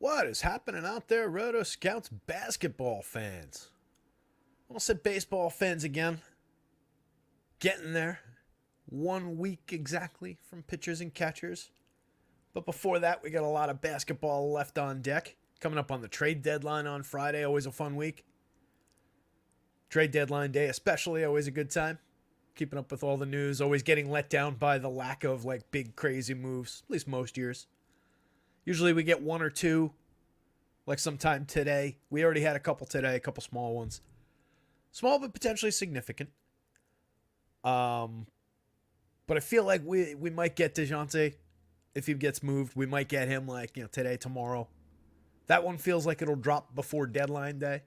What is happening out there, rotoscouts basketball fans? Almost said baseball fans again. Getting there. 1 week exactly from pitchers and catchers. But before that, we got a lot of basketball left on deck. Coming up on the trade deadline on Friday, always a fun week. Trade deadline day especially, always a good time. Keeping up with all the news, always getting let down by the lack of like big crazy moves, at least most years. Usually we get one or two, like sometime today. We already had a couple today, a couple small ones. Small but potentially significant. But I feel like we might get DeJounte if he gets moved. We might get him like, today, tomorrow. That one feels like it'll drop before deadline day.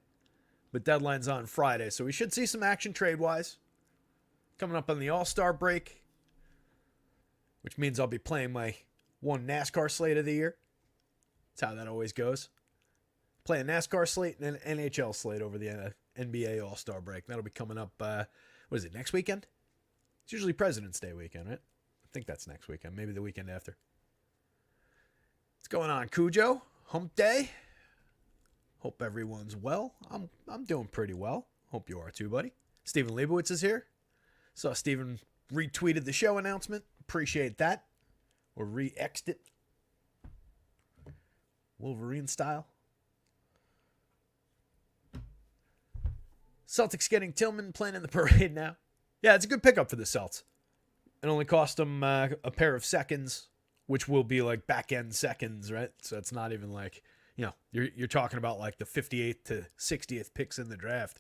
But deadline's on Friday, so we should see some action trade-wise. Coming up on the All-Star break, which means I'll be playing my one NASCAR slate of the year. That's how that always goes. Play a NASCAR slate and an NHL slate over the NBA All-Star break. That'll be coming up, what is it, next weekend? It's usually President's Day weekend, right? I think that's next weekend, maybe the weekend after. What's going on, Cujo? Hump day? Hope everyone's well. I'm doing pretty well. Hope you are too, buddy. Steven Leibowitz is here. Saw Steven retweeted the show announcement. Appreciate that. Or re-xed it. Wolverine style. Celtics getting Tillman playing in the parade now. Yeah, it's a good pickup for the Celts. It only cost them a pair of seconds, which will be like back-end seconds, right? So it's not even like, you're talking about like the 58th to 60th picks in the draft.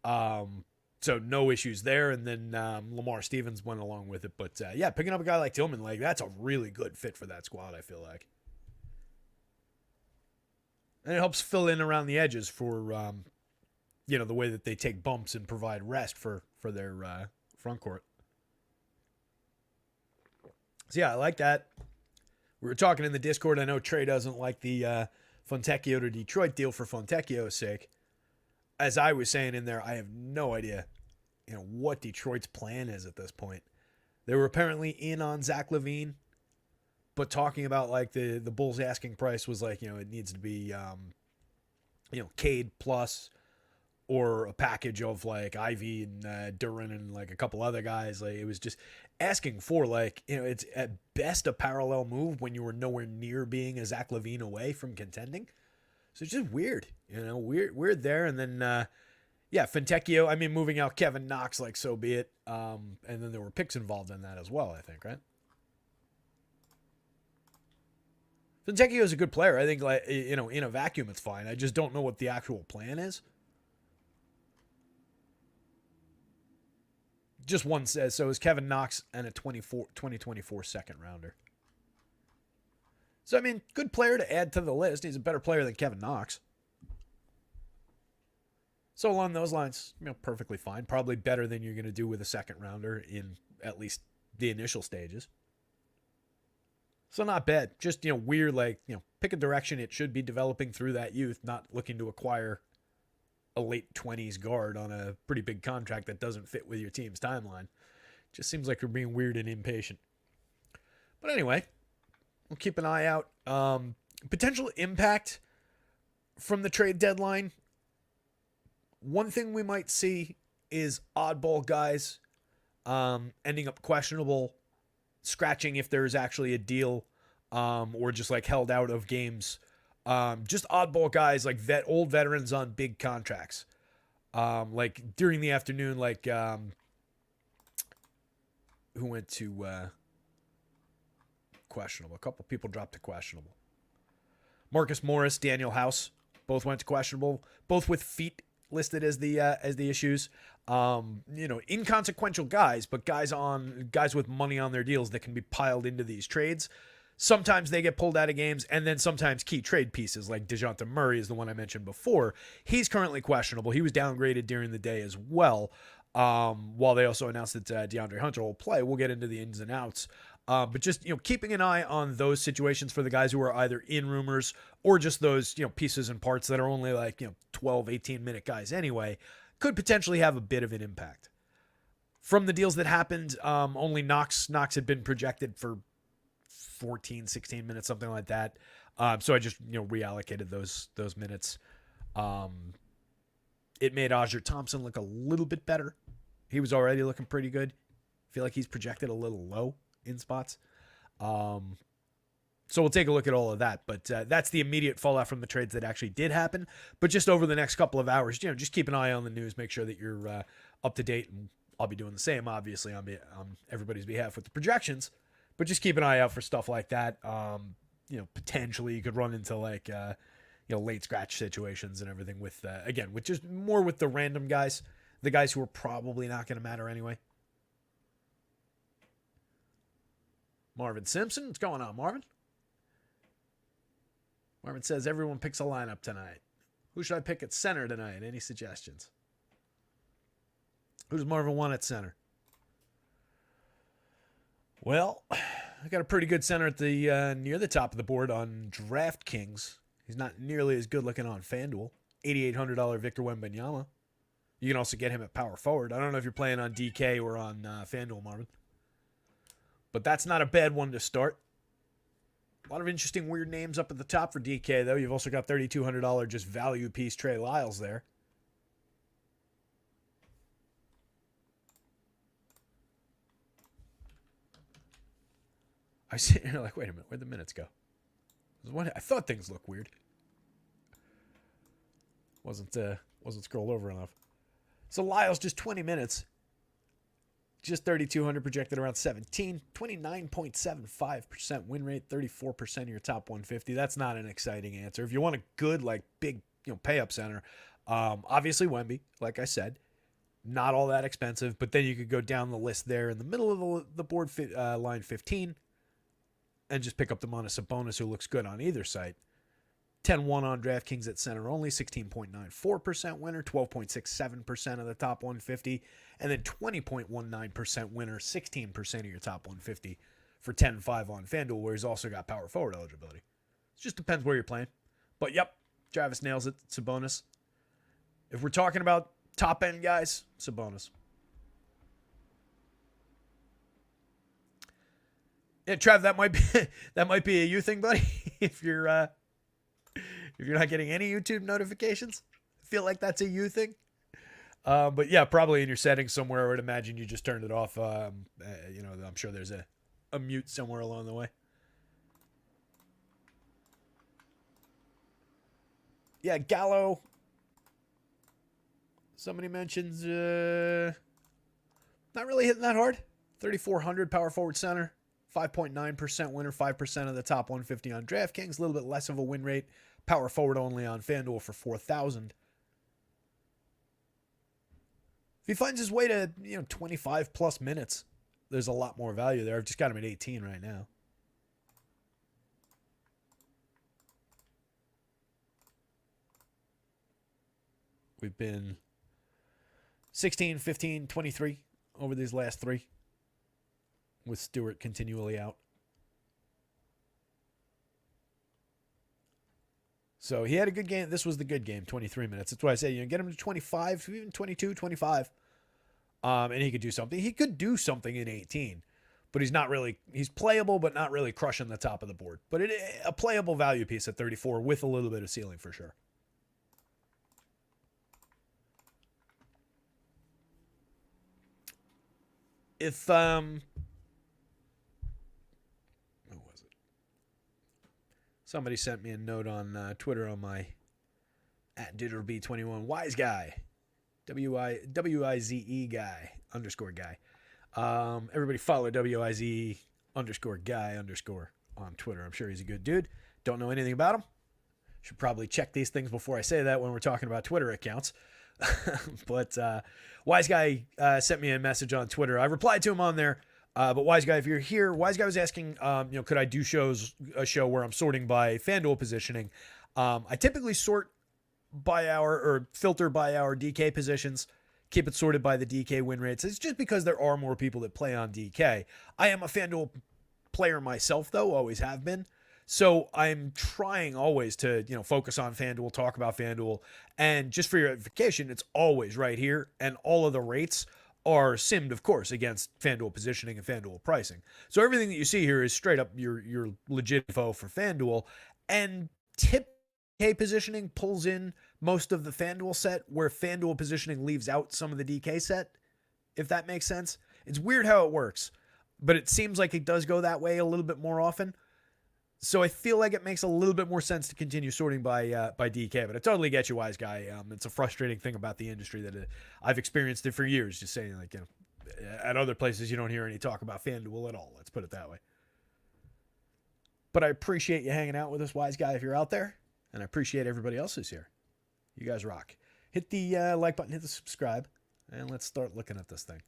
So no issues there. And then Lamar Stevens went along with it. But yeah, picking up a guy like Tillman, like that's a really good fit for that squad, I feel like. And it helps fill in around the edges for, the way that they take bumps and provide rest for their front court. So yeah, I like that. We were talking in the Discord. I know Trey doesn't like the Fontecchio to Detroit deal for Fontecchio's sake. As I was saying in there, I have no idea, what Detroit's plan is at this point. They were apparently in on Zach LaVine, but talking about like the Bulls' asking price was like, it needs to be, Cade plus or a package of like Ivy and Duran and like a couple other guys. Like it was just asking for like, it's at best a parallel move when you were nowhere near being a Zach LaVine away from contending. So it's just weird, weird there. And then, Fontecchio, moving out Kevin Knox, like so be it. And then there were picks involved in that as well, I think, right? Fontecchio is a good player. I think, like, in a vacuum, it's fine. I just don't know what the actual plan is. Just one says, so is Kevin Knox and a 2024 second rounder. So, good player to add to the list. He's a better player than Kevin Knox. So along those lines, perfectly fine. Probably better than you're going to do with a second rounder in at least the initial stages. So not bad. Just, weird, like, pick a direction it should be developing through that youth, not looking to acquire a late 20s guard on a pretty big contract that doesn't fit with your team's timeline. Just seems like you're being weird and impatient. But anyway, we'll keep an eye out. Potential impact from the trade deadline. One thing we might see is oddball guys ending up questionable, scratching if there's actually a deal, or just like held out of games. Just oddball guys like old veterans on big contracts. Like during the afternoon, like who went to questionable? A couple people dropped to questionable. Marcus Morris, Daniel House, both went to questionable. Both with feet listed as the issues. Inconsequential guys, but guys with money on their deals that can be piled into these trades. Sometimes they get pulled out of games, and then sometimes key trade pieces like DeJounte Murray is the one I mentioned before. He's currently questionable. He was downgraded during the day as well, while they also announced that DeAndre Hunter will play. We'll get into the ins and outs. But just, keeping an eye on those situations for the guys who are either in rumors or just those, pieces and parts that are only like, 12, 18-minute guys anyway, could potentially have a bit of an impact. From the deals that happened, only Knox had been projected for 14, 16 minutes, something like that. So I just reallocated those minutes. It made Ajer Thompson look a little bit better. He was already looking pretty good. I feel like he's projected a little low in spots. So we'll take a look at all of that. But that's the immediate fallout from the trades that actually did happen. But just over the next couple of hours, just keep an eye on the news. Make sure that you're up to date. And I'll be doing the same, obviously, on everybody's behalf with the projections. But just keep an eye out for stuff like that. Potentially you could run into like, late scratch situations and everything with, again, with just more with the random guys. The guys who are probably not going to matter anyway. Marvin Simpson. What's going on, Marvin? Marvin says, everyone picks a lineup tonight. Who should I pick at center tonight? Any suggestions? Who does Marvin want at center? Well, I got a pretty good center at the near the top of the board on DraftKings. He's not nearly as good looking on FanDuel. $8,800 Victor Wembanyama. You can also get him at power forward. I don't know if you're playing on DK or on FanDuel, Marvin. But that's not a bad one to start. A lot of interesting, weird names up at the top for DK, though. You've also got $3,200 just value piece Trey Lyles there. I sit here like, wait a minute, where'd the minutes go? I thought things looked weird. Wasn't scrolled over enough. So Lyles just 20 minutes. Just 3,200 projected around 17. 29.75% win rate. 34% of your top 150. That's not an exciting answer. If you want a good, like, big, pay up center, obviously Wemby, like I said, not all that expensive. But then you could go down the list there in the middle of the board, line 15, and just pick up the Domantas Sabonis, who looks good on either site. 10-1 on DraftKings at center only, 16.94% winner, 12.67% of the top 150, and then 20.19% winner, 16% of your top 150 for 10-5 on FanDuel, where he's also got power forward eligibility. It just depends where you're playing. But yep, Travis nails it, Sabonis. If we're talking about top-end guys, Sabonis. Yeah, Trav, that might be a you thing, buddy. If you're not getting any YouTube notifications, I feel like that's a you thing. But yeah, probably in your settings somewhere. I would imagine you just turned it off. I'm sure there's a mute somewhere along the way. Yeah, Gallo. Somebody mentions not really hitting that hard. 3,400 power forward center. 5.9% winner, 5% of the top 150 on DraftKings. A little bit less of a win rate. Power forward only on FanDuel for 4,000. If he finds his way to 25 plus minutes, there's a lot more value there. I've just got him at 18 right now. We've been 16, 15, 23 over these last three, with Stewart continually out. So he had a good game. This was the good game, 23 minutes. That's why I say, get him to 25, even 22, 25. And he could do something. He could do something in 18, but he's playable, but not really crushing the top of the board. But a playable value piece at 34 with a little bit of ceiling for sure. If, somebody sent me a note on Twitter on my @DigitalB21 wise guy, WIZE guy _guy. Everybody follow WIZE _guy_ on Twitter. I'm sure he's a good dude. Don't know anything about him. Should probably check these things before I say that when we're talking about Twitter accounts. But wise guy sent me a message on Twitter. I replied to him on there. But Wise Guy, if you're here, Wise Guy was asking, could I do a show where I'm sorting by FanDuel positioning? I typically sort filter by our DK positions, keep it sorted by the DK win rates. It's just because there are more people that play on DK. I am a FanDuel player myself, though, always have been. So I'm trying always to, focus on FanDuel, talk about FanDuel. And just for your edification, it's always right here. And all of the rates are simmed, of course, against FanDuel positioning and FanDuel pricing. So everything that you see here is straight up your legit info for FanDuel. And tip DK positioning pulls in most of the FanDuel set, where FanDuel positioning leaves out some of the DK set, if that makes sense. It's weird how it works, but it seems like it does go that way a little bit more often. So I feel like it makes a little bit more sense to continue sorting by DK, but I totally get you, wise guy. It's a frustrating thing about the industry that I've experienced it for years. Just saying, like, at other places you don't hear any talk about FanDuel at all. Let's put it that way. But I appreciate you hanging out with us, wise guy, if you're out there, and I appreciate everybody else who's here. You guys rock. Hit the like button, hit the subscribe, and let's start looking at this thing.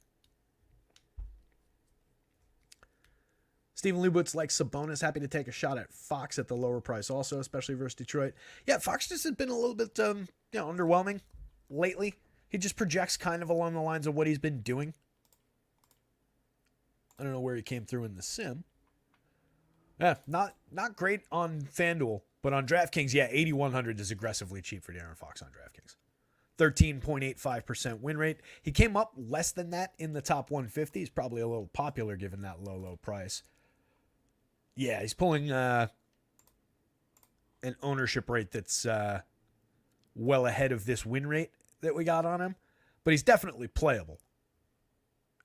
Steven Lubitz likes Sabonis. Happy to take a shot at Fox at the lower price also, especially versus Detroit. Yeah, Fox just has been a little bit underwhelming lately. He just projects kind of along the lines of what he's been doing. I don't know where he came through in the sim. Yeah, not great on FanDuel, but on DraftKings, yeah, 8,100 is aggressively cheap for De'Aaron Fox on DraftKings. 13.85% win rate. He came up less than that in the top 150. He's probably a little popular given that low price. Yeah, he's pulling an ownership rate that's well ahead of this win rate that we got on him, but he's definitely playable.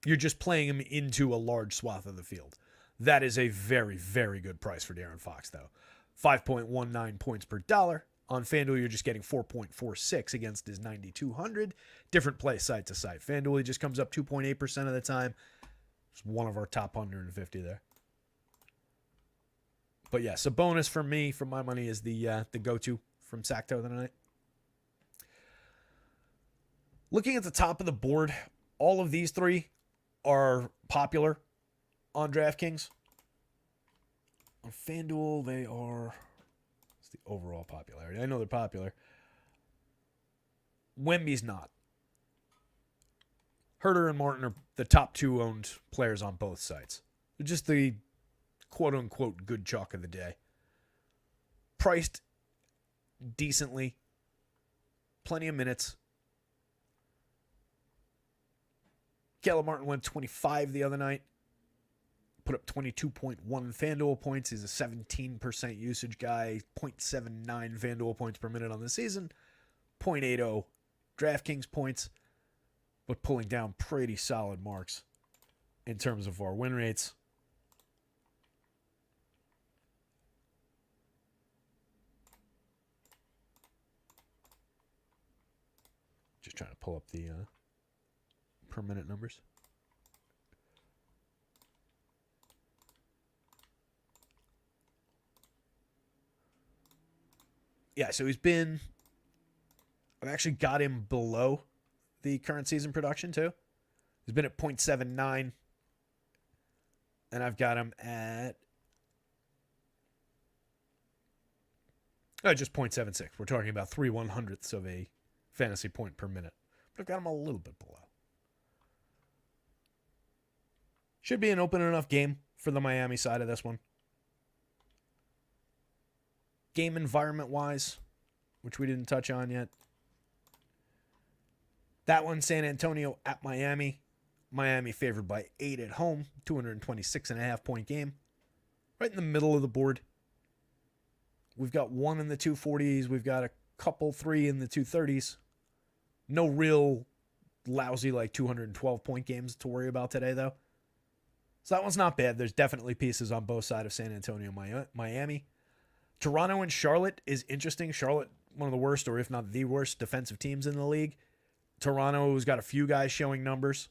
You're just playing him into a large swath of the field. That is a very, very good price for De'Aaron Fox, though. 5.19 points per dollar. On FanDuel, you're just getting 4.46 against his 9,200. Different play site to site. FanDuel, he just comes up 2.8% of the time. It's one of our top 150 there. But yeah, Sabonis for me, for my money, is the go-to from Sacto tonight. Looking at the top of the board, all of these three are popular on DraftKings. On FanDuel, they are... What's the overall popularity? I know they're popular. Wemby's not. Herter and Martin are the top two owned players on both sites. They're just the quote-unquote good chalk of the day. Priced decently. Plenty of minutes. Caleb Martin went 25 the other night. Put up 22.1 FanDuel points. He's a 17% usage guy. 0.79 FanDuel points per minute on the season. 0.80 DraftKings points. But pulling down pretty solid marks in terms of our win rates. Just trying to pull up the per minute numbers. Yeah, so I've actually got him below the current season production too. He's been at 0.79, and I've got him at just 0.76. We're talking about 3/100ths of a fantasy point per minute. But I've got him a little bit below. Should be an open enough game for the Miami side of this one. Game environment-wise, which we didn't touch on yet. That one, San Antonio at Miami. Miami favored by 8 at home. 226.5 point game. Right in the middle of the board. We've got one in the 240s. We've got a couple, three in the 230s. No real lousy, 212 point games to worry about today, though. So that one's not bad. There's definitely pieces on both sides of San Antonio and Miami. Toronto and Charlotte is interesting. Charlotte, one of the worst, or if not the worst, defensive teams in the league. Toronto's got a few guys showing numbers.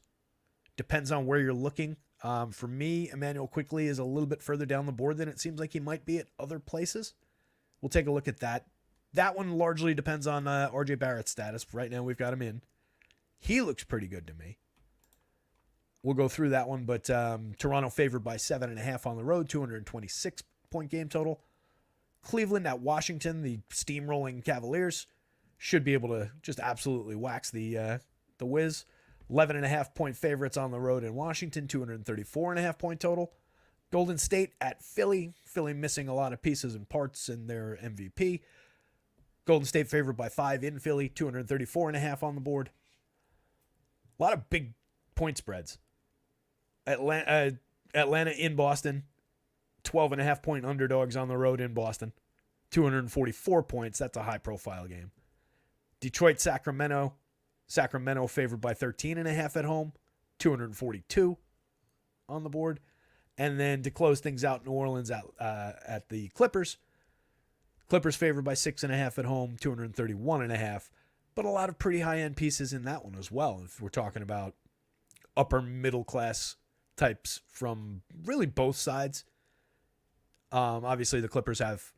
Depends on where you're looking. For me, Emmanuel Quickley is a little bit further down the board than it seems like he might be at other places. We'll take a look at that. That one largely depends on RJ Barrett's status. Right now, we've got him in. He looks pretty good to me. We'll go through that one, but Toronto favored by 7.5 on the road, 226 point game total. Cleveland at Washington, the steamrolling Cavaliers, should be able to just absolutely wax the Wiz. 11.5 point favorites on the road in Washington, 234.5 point total. Golden State at Philly. Philly missing a lot of pieces and parts in their MVP. Golden State favored by 5 in Philly, 234.5 on the board. A lot of big point spreads. Atlanta in Boston, 12.5 point underdogs on the road in Boston. 244 points. That's a high-profile game. Detroit, Sacramento. Sacramento favored by 13.5 at home. 242 on the board. And then to close things out, New Orleans at the Clippers. Clippers favored by 6.5 at home. 231.5. But a lot of pretty high-end pieces in that one as well. If we're talking about upper middle-class types from really both sides. Obviously, the Clippers have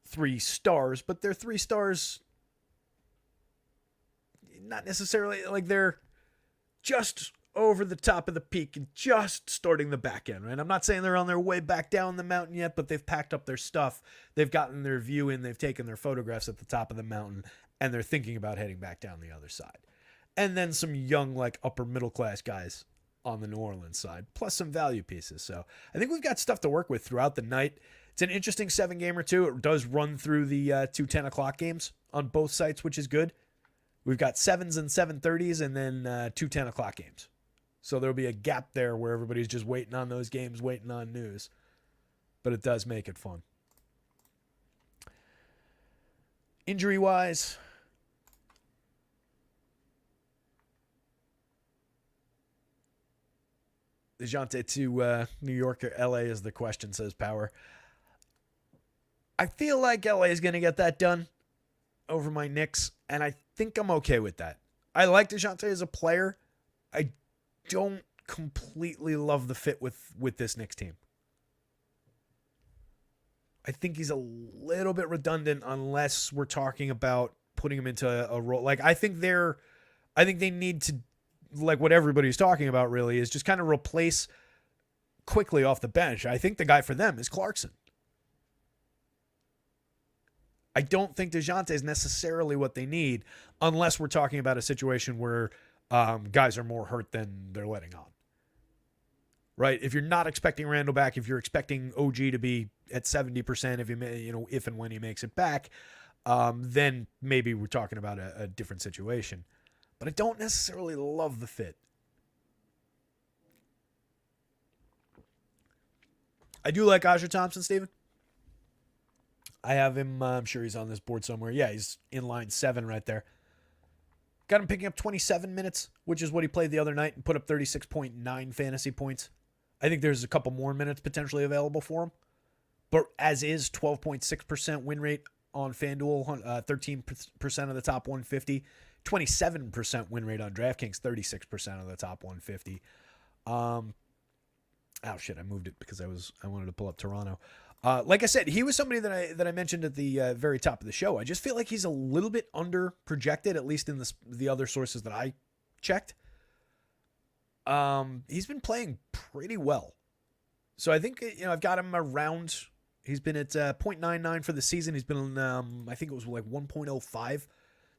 3 stars, but they're 3 stars not necessarily like they're just over the top of the peak and just starting the back end, right? I'm not saying they're on their way back down the mountain yet, but they've packed up their stuff. They've gotten their view in. They've taken their photographs at the top of the mountain, and they're thinking about heading back down the other side. And then some young, like upper middle class guys on the New Orleans side, plus some value pieces. So I think we've got stuff to work with throughout the night. It's an interesting 7-game or 2. It does run through the 2 10 o'clock games on both sites, which is good. We've got 7s and 7:30s and then 2 10 o'clock games. So there'll be a gap there where everybody's just waiting on those games, waiting on news. But it does make it fun. Injury-wise, DeJounte to New York or LA is the question, says Power. I feel like LA is going to get that done over my Knicks, and I think I'm okay with that. I like DeJounte as a player. I don't completely love the fit with this Knicks team. I think he's a little bit redundant unless we're talking about putting him into a role. Like, I think they need to, like what everybody's talking about really, is just kind of replace quickly off the bench. I think the guy for them is Clarkson. I don't think DeJounte is necessarily what they need unless we're talking about a situation where guys are more hurt than they're letting on. Right? If you're not expecting Randall back, if you're expecting OG to be at 70%, if and when he makes it back, then maybe we're talking about a different situation. But I don't necessarily love the fit. I do like Aja Thompson, Steven. I have him, I'm sure he's on this board somewhere. Yeah, he's in line 7 right there. Got him picking up 27 minutes, which is what he played the other night, and put up 36.9 fantasy points. I think there's a couple more minutes potentially available for him. But as is, 12.6% win rate on FanDuel, 13% of the top 150, 27% win rate on DraftKings, 36% of the top 150. Oh shit, I moved it because I wanted to pull up Toronto. Like I said, he was somebody that I mentioned at the very top of the show. I just feel like he's a little bit under projected, at least in the other sources that I checked. He's been playing pretty well. So I think, I've got him around, he's been at 0.99 for the season. He's been, I think it was like 1.05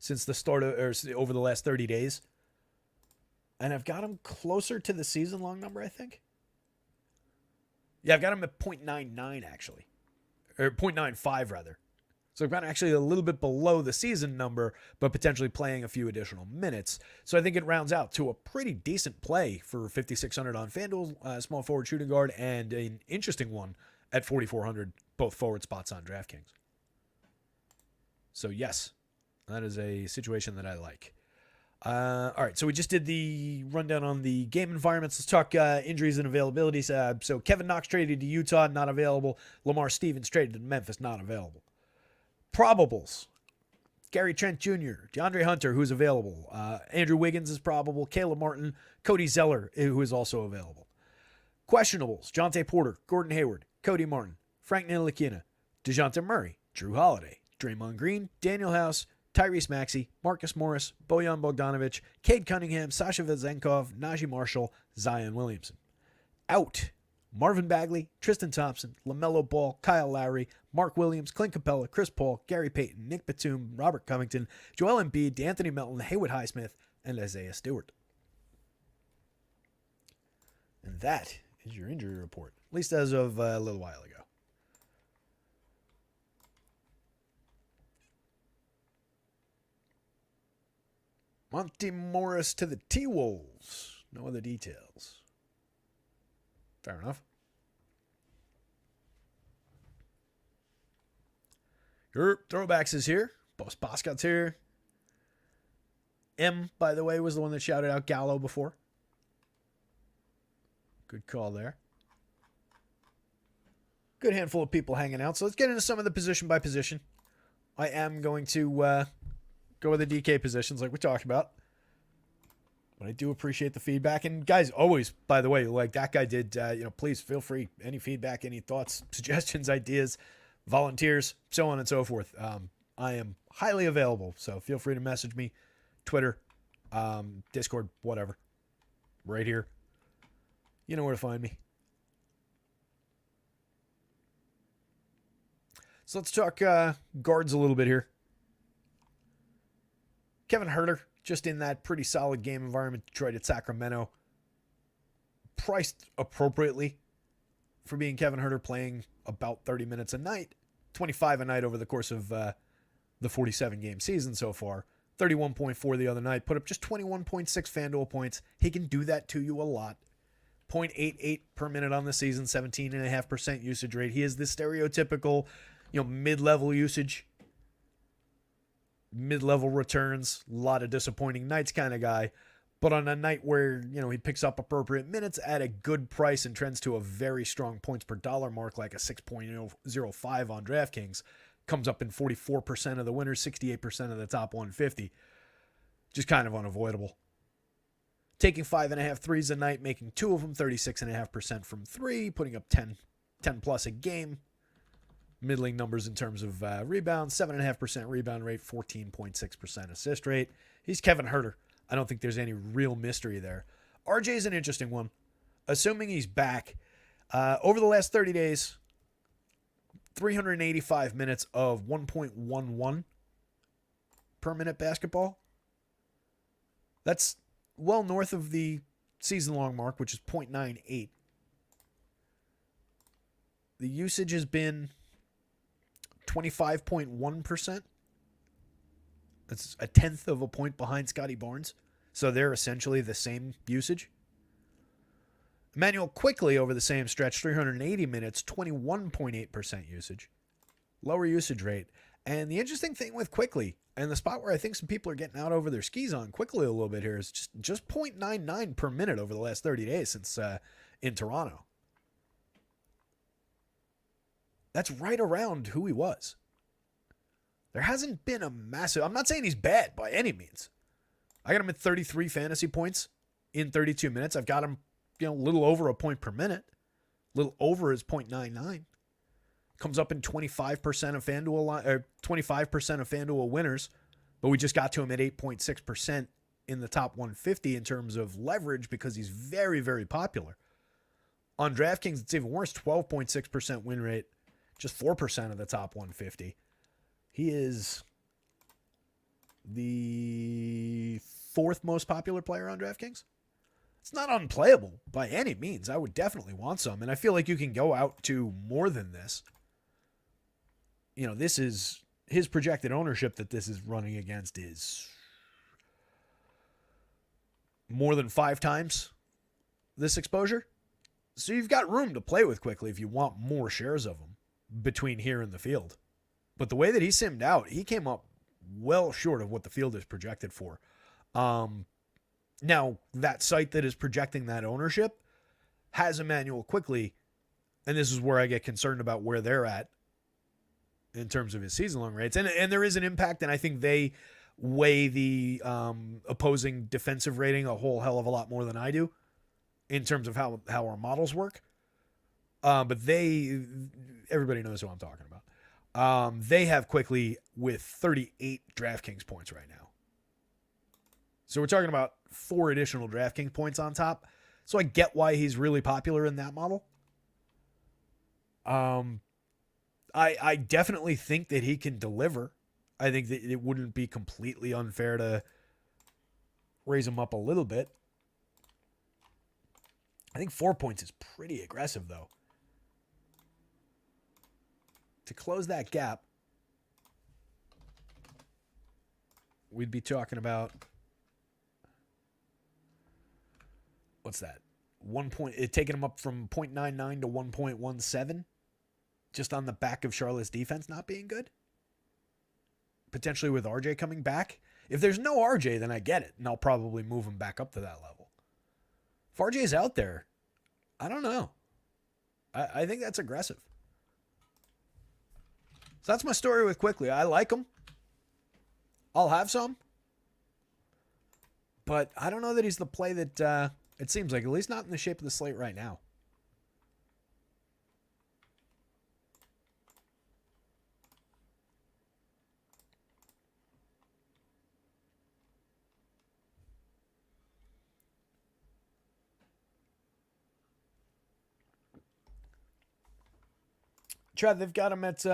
since the start of, or over the last 30 days. And I've got him closer to the season long number, I think. Yeah, I've got him at 0.99 actually, or 0.95 rather. So I've got him actually a little bit below the season number, but potentially playing a few additional minutes. So I think it rounds out to a pretty decent play for 5,600 on FanDuel, small forward shooting guard, and an interesting one at 4,400, both forward spots on DraftKings. So yes, that is a situation that I like. All right, so we just did the rundown on the game environments. Let's talk injuries and availabilities. So Kevin Knox traded to Utah, not available. Lamar Stevens traded to Memphis, not available. Probables: Gary Trent Jr., DeAndre Hunter, who's available. Andrew Wiggins is probable. Caleb Martin, Cody Zeller, who is also available. Questionables: Jonte Porter, Gordon Hayward, Cody Martin, Frank Ntilikina, DeJounte Murray, Drew Holiday, Draymond Green, Daniel House, Tyrese Maxey, Marcus Morris, Bojan Bogdanovic, Cade Cunningham, Sasha Vezenkov, Najee Marshall, Zion Williamson. Out: Marvin Bagley, Tristan Thompson, LaMelo Ball, Kyle Lowry, Mark Williams, Clint Capella, Chris Paul, Gary Payton, Nick Batum, Robert Covington, Joel Embiid, DeAnthony Melton, Haywood Highsmith, and Isaiah Stewart. And that is your injury report, at least as of a little while ago. Monty Morris to the T-Wolves. No other details. Fair enough. Throwbacks is here. Boss Boscott's here. M, by the way, was the one that shouted out Gallo before. Good call there. Good handful of people hanging out. So let's get into some of the position by position. I am going to go with the DK positions like we talked about. But I do appreciate the feedback. And guys, always, by the way, like that guy did, please feel free. Any feedback, any thoughts, suggestions, ideas, volunteers, so on and so forth. I am highly available. So feel free to message me. Twitter, Discord, whatever. Right here. You know where to find me. So let's talk guards a little bit here. Kevin Huerter, just in that pretty solid game environment, Detroit at Sacramento. Priced appropriately for being Kevin Huerter, playing about 30 minutes a night. 25 a night over the course of the 47-game season so far. 31.4 the other night. Put up just 21.6 FanDuel points. He can do that to you a lot. 0.88 per minute on the season, 17.5% usage rate. He is the stereotypical, mid-level usage, mid-level returns, a lot of disappointing nights kind of guy. But on a night where, he picks up appropriate minutes at a good price and trends to a very strong points per dollar mark, like a 6.05 on DraftKings, comes up in 44% of the winners, 68% of the top 150. Just kind of unavoidable. Taking 5.5 threes a night, making 2 of them, 36.5% from 3, putting up 10 plus a game. Middling numbers in terms of rebounds, 7.5% rebound rate, 14.6% assist rate. He's Kevin Huerter. I don't think there's any real mystery there. RJ is an interesting one. Assuming he's back, over the last 30 days, 385 minutes of 1.11 per minute basketball. That's well north of the season-long mark, which is 0.98. The usage has been 25.1%. That's a tenth of a point behind Scotty Barnes. So they're essentially the same usage. Emmanuel Quickley over the same stretch, 380 minutes, 21.8% usage. Lower usage rate. And the interesting thing with Quickley, and the spot where I think some people are getting out over their skis on Quickley a little bit here, is just 0.99 per minute over the last 30 days since in Toronto. That's right around who he was. There hasn't been a massive... I'm not saying he's bad by any means. I got him at 33 fantasy points in 32 minutes. I've got him, a little over a point per minute. A little over his 0.99. Comes up in 25% of FanDuel, or 25% of FanDuel winners, but we just got to him at 8.6% in the top 150 in terms of leverage because he's very, very popular. On DraftKings, it's even worse, 12.6% win rate, just 4% of the top 150. He is the 4th most popular player on DraftKings. It's not unplayable by any means. I would definitely want some, and I feel like you can go out to more than this. This is his projected ownership that this is running against is more than 5 times this exposure. So you've got room to play with quickly if you want more shares of him between here and the field. But the way that he simmed out, he came up well short of what the field is projected for. Now, that site that is projecting that ownership has Emmanuel Quickley, and this is where I get concerned about where they're at in terms of his season-long rates. And there is an impact, and I think they weigh the opposing defensive rating a whole hell of a lot more than I do in terms of how our models work. But everybody knows who I'm talking about. They have Quickley with 38 DraftKings points right now. So we're talking about 4 additional DraftKings points on top. So I get why he's really popular in that model. I definitely think that he can deliver. I think that it wouldn't be completely unfair to raise him up a little bit. I think 4 points is pretty aggressive, though. To close that gap, we'd be talking about, what's that? 1 point, it taking him up from 0.99 to 1.17, just on the back of Charlotte's defense not being good. potentially with RJ coming back. If there's no RJ, then I get it, and I'll probably move him back up to that level. If RJ's out there, I don't know. I think that's aggressive. So that's my story with Quickly. I like him. I'll have some. But I don't know that he's the play that it seems like, at least not in the shape of the slate right now. Trev, they've got him at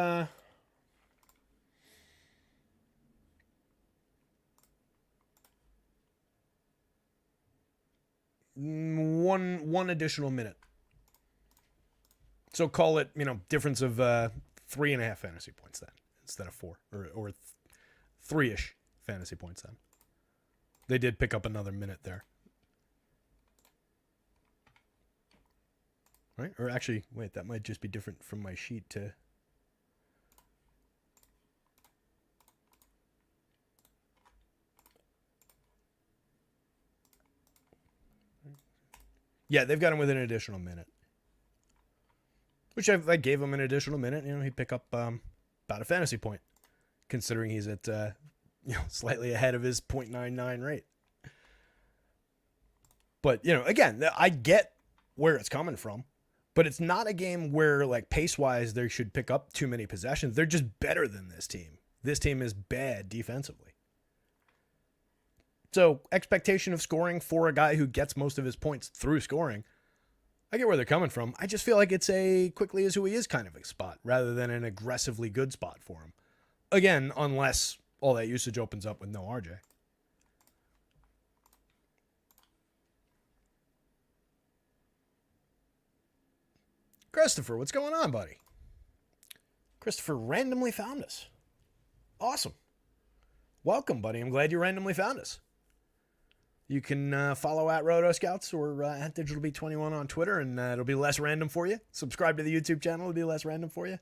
one additional minute. So call it, difference of 3.5 fantasy points then instead of 4 or 3-ish fantasy points then. They did pick up another minute there. Right? Or actually, wait, that might just be different from my sheet to... Yeah, they've got him with an additional minute. Which I gave him an additional minute. He'd pick up about a fantasy point, considering he's at slightly ahead of his 0.99 rate. But, again, I get where it's coming from. But it's not a game where, like, pace-wise, they should pick up too many possessions. They're just better than this team. This team is bad defensively. So, expectation of scoring for a guy who gets most of his points through scoring, I get where they're coming from. I just feel like it's a Quickly is who he is kind of a spot, rather than an aggressively good spot for him. Again, unless all that usage opens up with no RJ. Christopher, what's going on, buddy? Christopher randomly found us. Awesome. Welcome, buddy. I'm glad you randomly found us. You can follow at rotoscouts or at digitalbeat21 on Twitter, and it'll be less random for you. Subscribe to the YouTube channel. It'll be less random for you.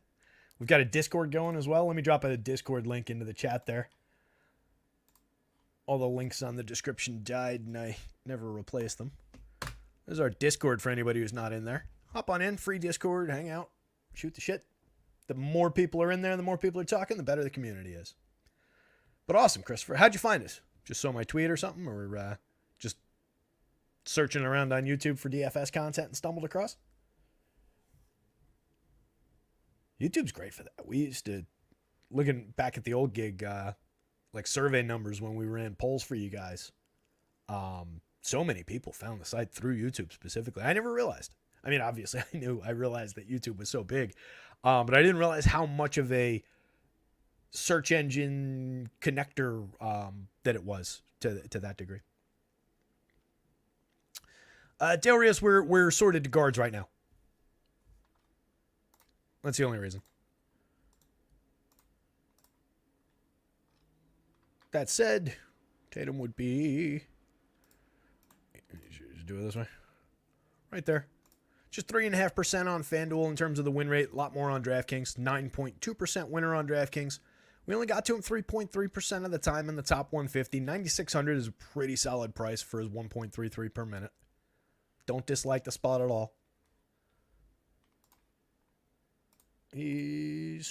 We've got a Discord going as well. Let me drop a Discord link into the chat there. All the links on the description died, and I never replaced them. There's our Discord for anybody who's not in there. Hop on in, free Discord, hang out, shoot the shit. The more people are in there, the more people are talking, the better the community is. But awesome, Christopher. How'd you find us? Just saw my tweet or something, or just searching around on YouTube for DFS content and stumbled across? YouTube's great for that. We used to, looking back at the old gig, like survey numbers when we ran polls for you guys. So many people found the site through YouTube specifically. I never realized. I mean, obviously, I realized that YouTube was so big, but I didn't realize how much of a search engine connector that it was to that degree. Del Rios, we're sorted to guards right now. That's the only reason. That said, Tatum would be... Just do it this way. Right there. Just 3.5% on FanDuel in terms of the win rate. A lot more on DraftKings. 9.2% winner on DraftKings. We only got to him 3.3% of the time in the top 150. 9,600 is a pretty solid price for his 1.33 per minute. Don't dislike the spot at all. He's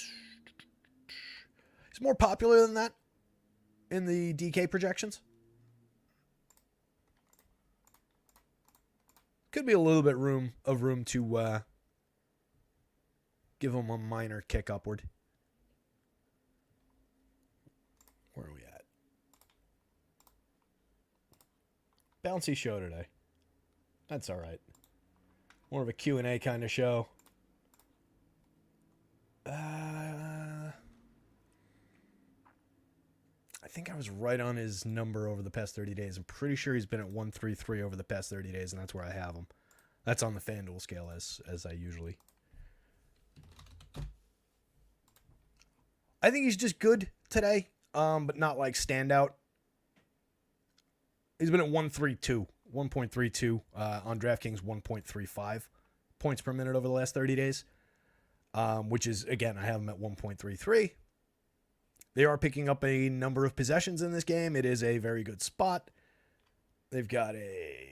more popular than that in the DK projections. Could be a little bit of room to give him a minor kick upward. Where are we at? Bouncy show today. That's all right. More of a Q&A kind of show. I think I was right on his number over the past 30 days. I'm pretty sure he's been at 133 over the past 30 days, and that's where I have him. That's on the FanDuel scale as I usually. I think he's just good today, but not like standout. He's been at 1.32 on DraftKings, 1.35 points per minute over the last 30 days, which is, again, I have him at 1.33. They are picking up a number of possessions in this game. It is a very good spot. They've got a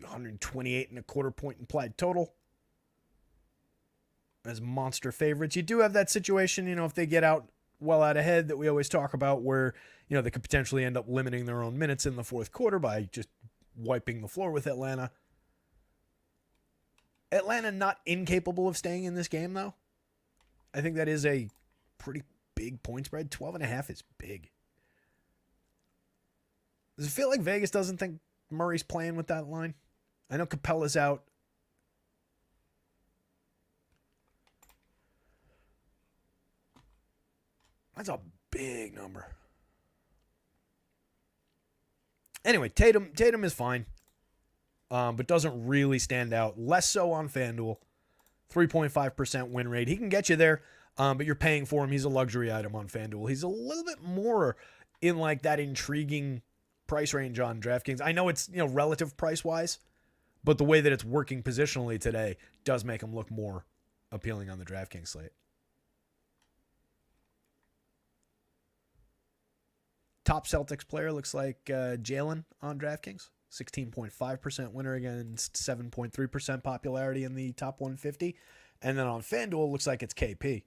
128.25 point implied total as monster favorites. You do have that situation, if they get out ahead that we always talk about where, they could potentially end up limiting their own minutes in the fourth quarter by just wiping the floor with Atlanta. Atlanta not incapable of staying in this game, though. I think that is a pretty big point spread. 12.5 is big. Does it feel like Vegas doesn't think Murray's playing with that line? I know Capella's out. That's a big number. Anyway, Tatum is fine, but doesn't really stand out. Less so on FanDuel. 3.5% win rate. He can get you there, but you're paying for him. He's a luxury item on FanDuel. He's a little bit more in like that intriguing price range on DraftKings. I know it's, relative price-wise, but the way that it's working positionally today does make him look more appealing on the DraftKings slate. Top Celtics player looks like Jalen on DraftKings. 16.5% winner against 7.3% popularity in the top 150. And then on FanDuel, looks like it's KP.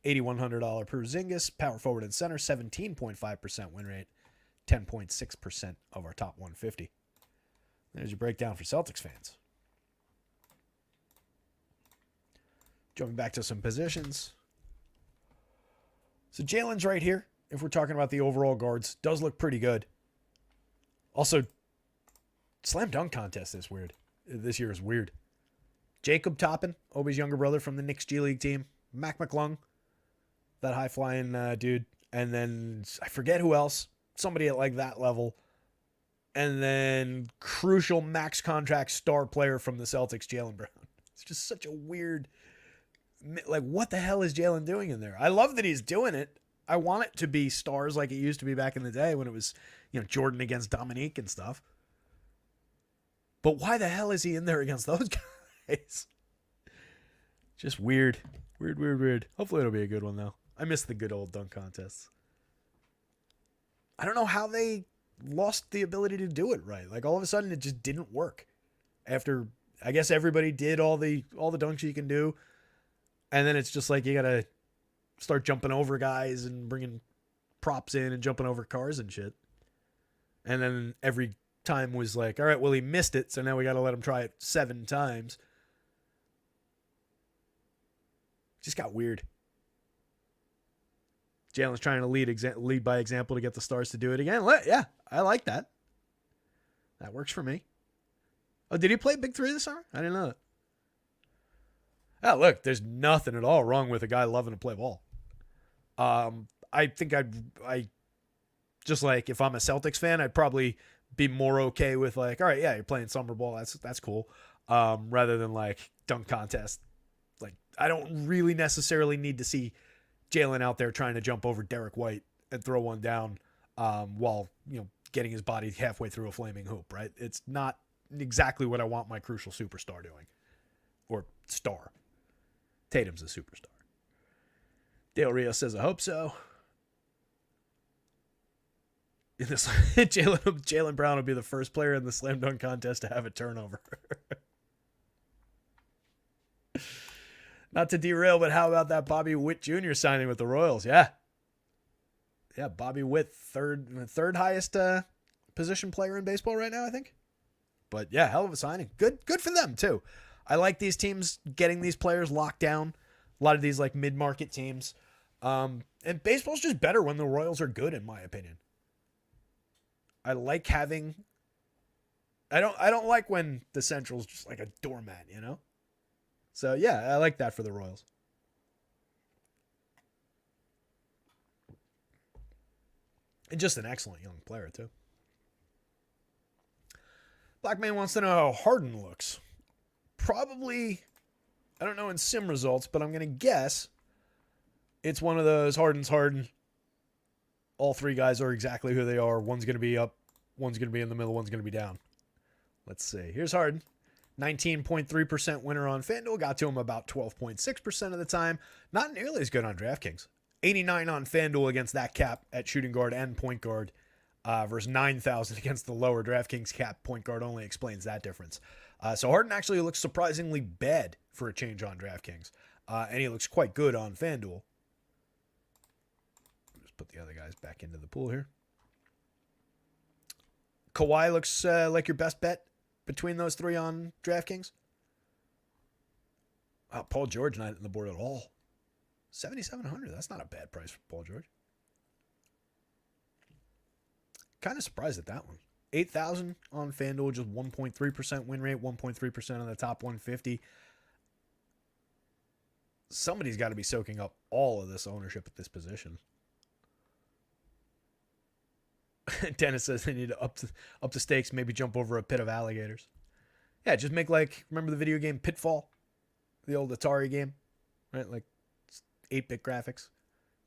$8,100 per Porzingis, power forward and center, 17.5% win rate, 10.6% of our top 150. There's your breakdown for Celtics fans. Jumping back to some positions. So Jalen's right here. If we're talking about the overall guards, does look pretty good. Also, slam dunk contest is weird. This year is weird. Jacob Toppin, Obi's younger brother from the Knicks G League team. Mac McClung, that high-flying dude. And then I forget who else. Somebody at like that level. And then crucial max contract star player from the Celtics, Jaylen Brown. It's just such a weird... Like, what the hell is Jalen doing in there? I love that he's doing it. I want it to be stars like it used to be back in the day when it was, Jordan against Dominique and stuff. But why the hell is he in there against those guys? Just weird. Weird. Hopefully it'll be a good one, though. I miss the good old dunk contests. I don't know how they lost the ability to do it right. Like, all of a sudden, it just didn't work. After, I guess everybody did all the dunks you can do. And then it's just like you got to start jumping over guys and bringing props in and jumping over cars and shit. And then every time was like, all right, well, he missed it, so now we got to let him try it 7 times. Just got weird. Jalen's trying to lead by example to get the stars to do it again. Yeah, I like that. That works for me. Oh, did he play Big 3 this summer? I didn't know that. Oh, look, there's nothing at all wrong with a guy loving to play ball. I think I just like, if I'm a Celtics fan, I'd probably be more okay with like, all right, yeah, you're playing summer ball. That's cool. Rather than like dunk contest. Like, I don't really necessarily need to see Jalen out there trying to jump over Derek White and throw one down, while, getting his body halfway through a flaming hoop, right? It's not exactly what I want my crucial superstar doing, or star. Tatum's a superstar. Dale Rios says, I hope so. In this, Jaylen Brown will be the first player in the slam dunk contest to have a turnover. Not to derail, but how about that Bobby Witt Jr. signing with the Royals? Yeah, Bobby Witt, third highest position player in baseball right now, I think. But yeah, hell of a signing. Good for them too. I like these teams getting these players locked down. A lot of these like mid-market teams. And baseball's just better when the Royals are good, in my opinion. I like having... I don't like when the Central's just like a doormat, So yeah, I like that for the Royals. And just an excellent young player, too. Black Man wants to know how Harden looks. Probably, I don't know in sim results, but I'm going to guess it's one of those Harden. All 3 guys are exactly who they are. One's going to be up, one's going to be in the middle, one's going to be down. Let's see. Here's Harden. 19.3% winner on FanDuel. Got to him about 12.6% of the time. Not nearly as good on DraftKings. $89 on FanDuel against that cap at shooting guard and point guard versus $9,000 against the lower DraftKings cap. Point guard only explains that difference. So Harden actually looks surprisingly bad for a change on DraftKings. And he looks quite good on FanDuel. Just put the other guys back into the pool here. Kawhi looks like your best bet between those three on DraftKings. Paul George not on the board at all. $7,700. That's not a bad price for Paul George. Kind of surprised at that one. $8,000 on FanDuel, just 1.3% win rate, 1.3% on the top 150. Somebody's got to be soaking up all of this ownership at this position. Dennis says they need to up the stakes, maybe jump over a pit of alligators. Yeah, just make remember the video game Pitfall? The old Atari game? Right? 8-bit graphics.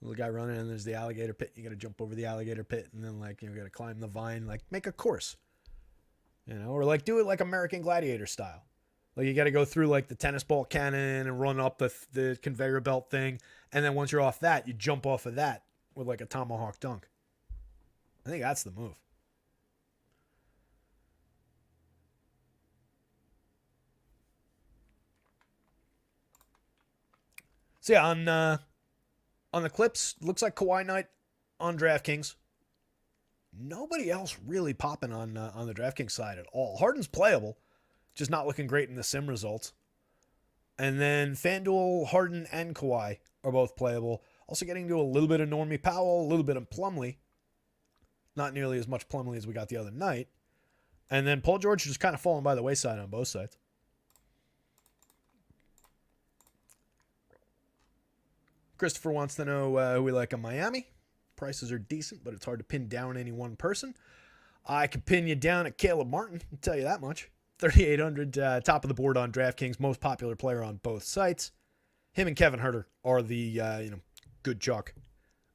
Little guy running and there's the alligator pit. You got to jump over the alligator pit and then you got to climb the vine. Make a course. Or do it like American Gladiator style. You got to go through the tennis ball cannon and run up the conveyor belt thing. And then once you're off that, you jump off of that with a tomahawk dunk. I think that's the move. So yeah, on the Clips, looks like Kawhi night on DraftKings. Nobody else really popping on the DraftKings side at all. Harden's playable, just not looking great in the sim results. And then FanDuel, Harden, and Kawhi are both playable. Also getting to a little bit of Normie Powell, a little bit of Plumlee. Not nearly as much Plumlee as we got the other night. And then Paul George just kind of falling by the wayside on both sides. Christopher wants to know who we like in Miami. Prices are decent, but it's hard to pin down any one person. I could pin you down at Caleb Martin, I'll tell you that much. 3,800, top of the board on DraftKings, most popular player on both sites. Him and Kevin Huerter are the good chalk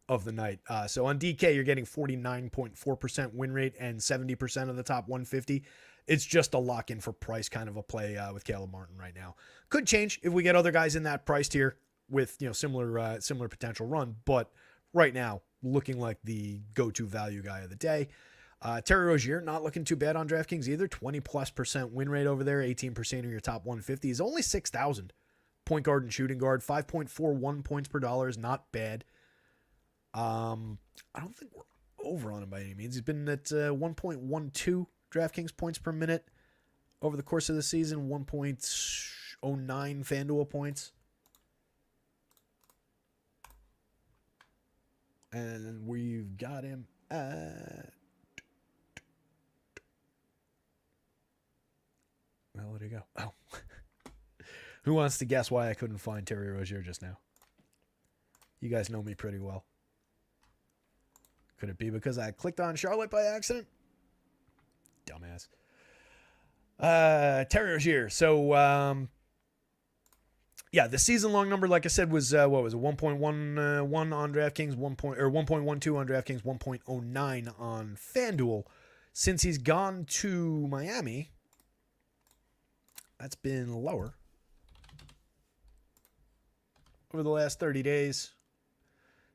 of the night. So on DK, you're getting 49.4% win rate and 70% of the top 150. It's just a lock-in for price kind of a play with Caleb Martin right now. Could change if we get other guys in that price tier with similar potential run, but right now looking like the go-to value guy of the day. Terry Rozier not looking too bad on DraftKings either. 20+% win rate over there, 18% of your top 150 is only 6,000. Point guard and shooting guard, 5.41 points per dollar is not bad. I don't think we're over on him by any means. He's been at 1.12 DraftKings points per minute over the course of the season, 1.09 FanDuel points. And we've got him at... Well, where'd he go? Oh. Who wants to guess why I couldn't find Terry Rozier just now? You guys know me pretty well. Could it be because I clicked on Charlotte by accident? Dumbass. Terry Rozier. So, yeah, the season-long number, like I said, was, 1.11 on DraftKings, 1.12 on DraftKings, 1.09 on FanDuel. Since he's gone to Miami, that's been lower. Over the last 30 days,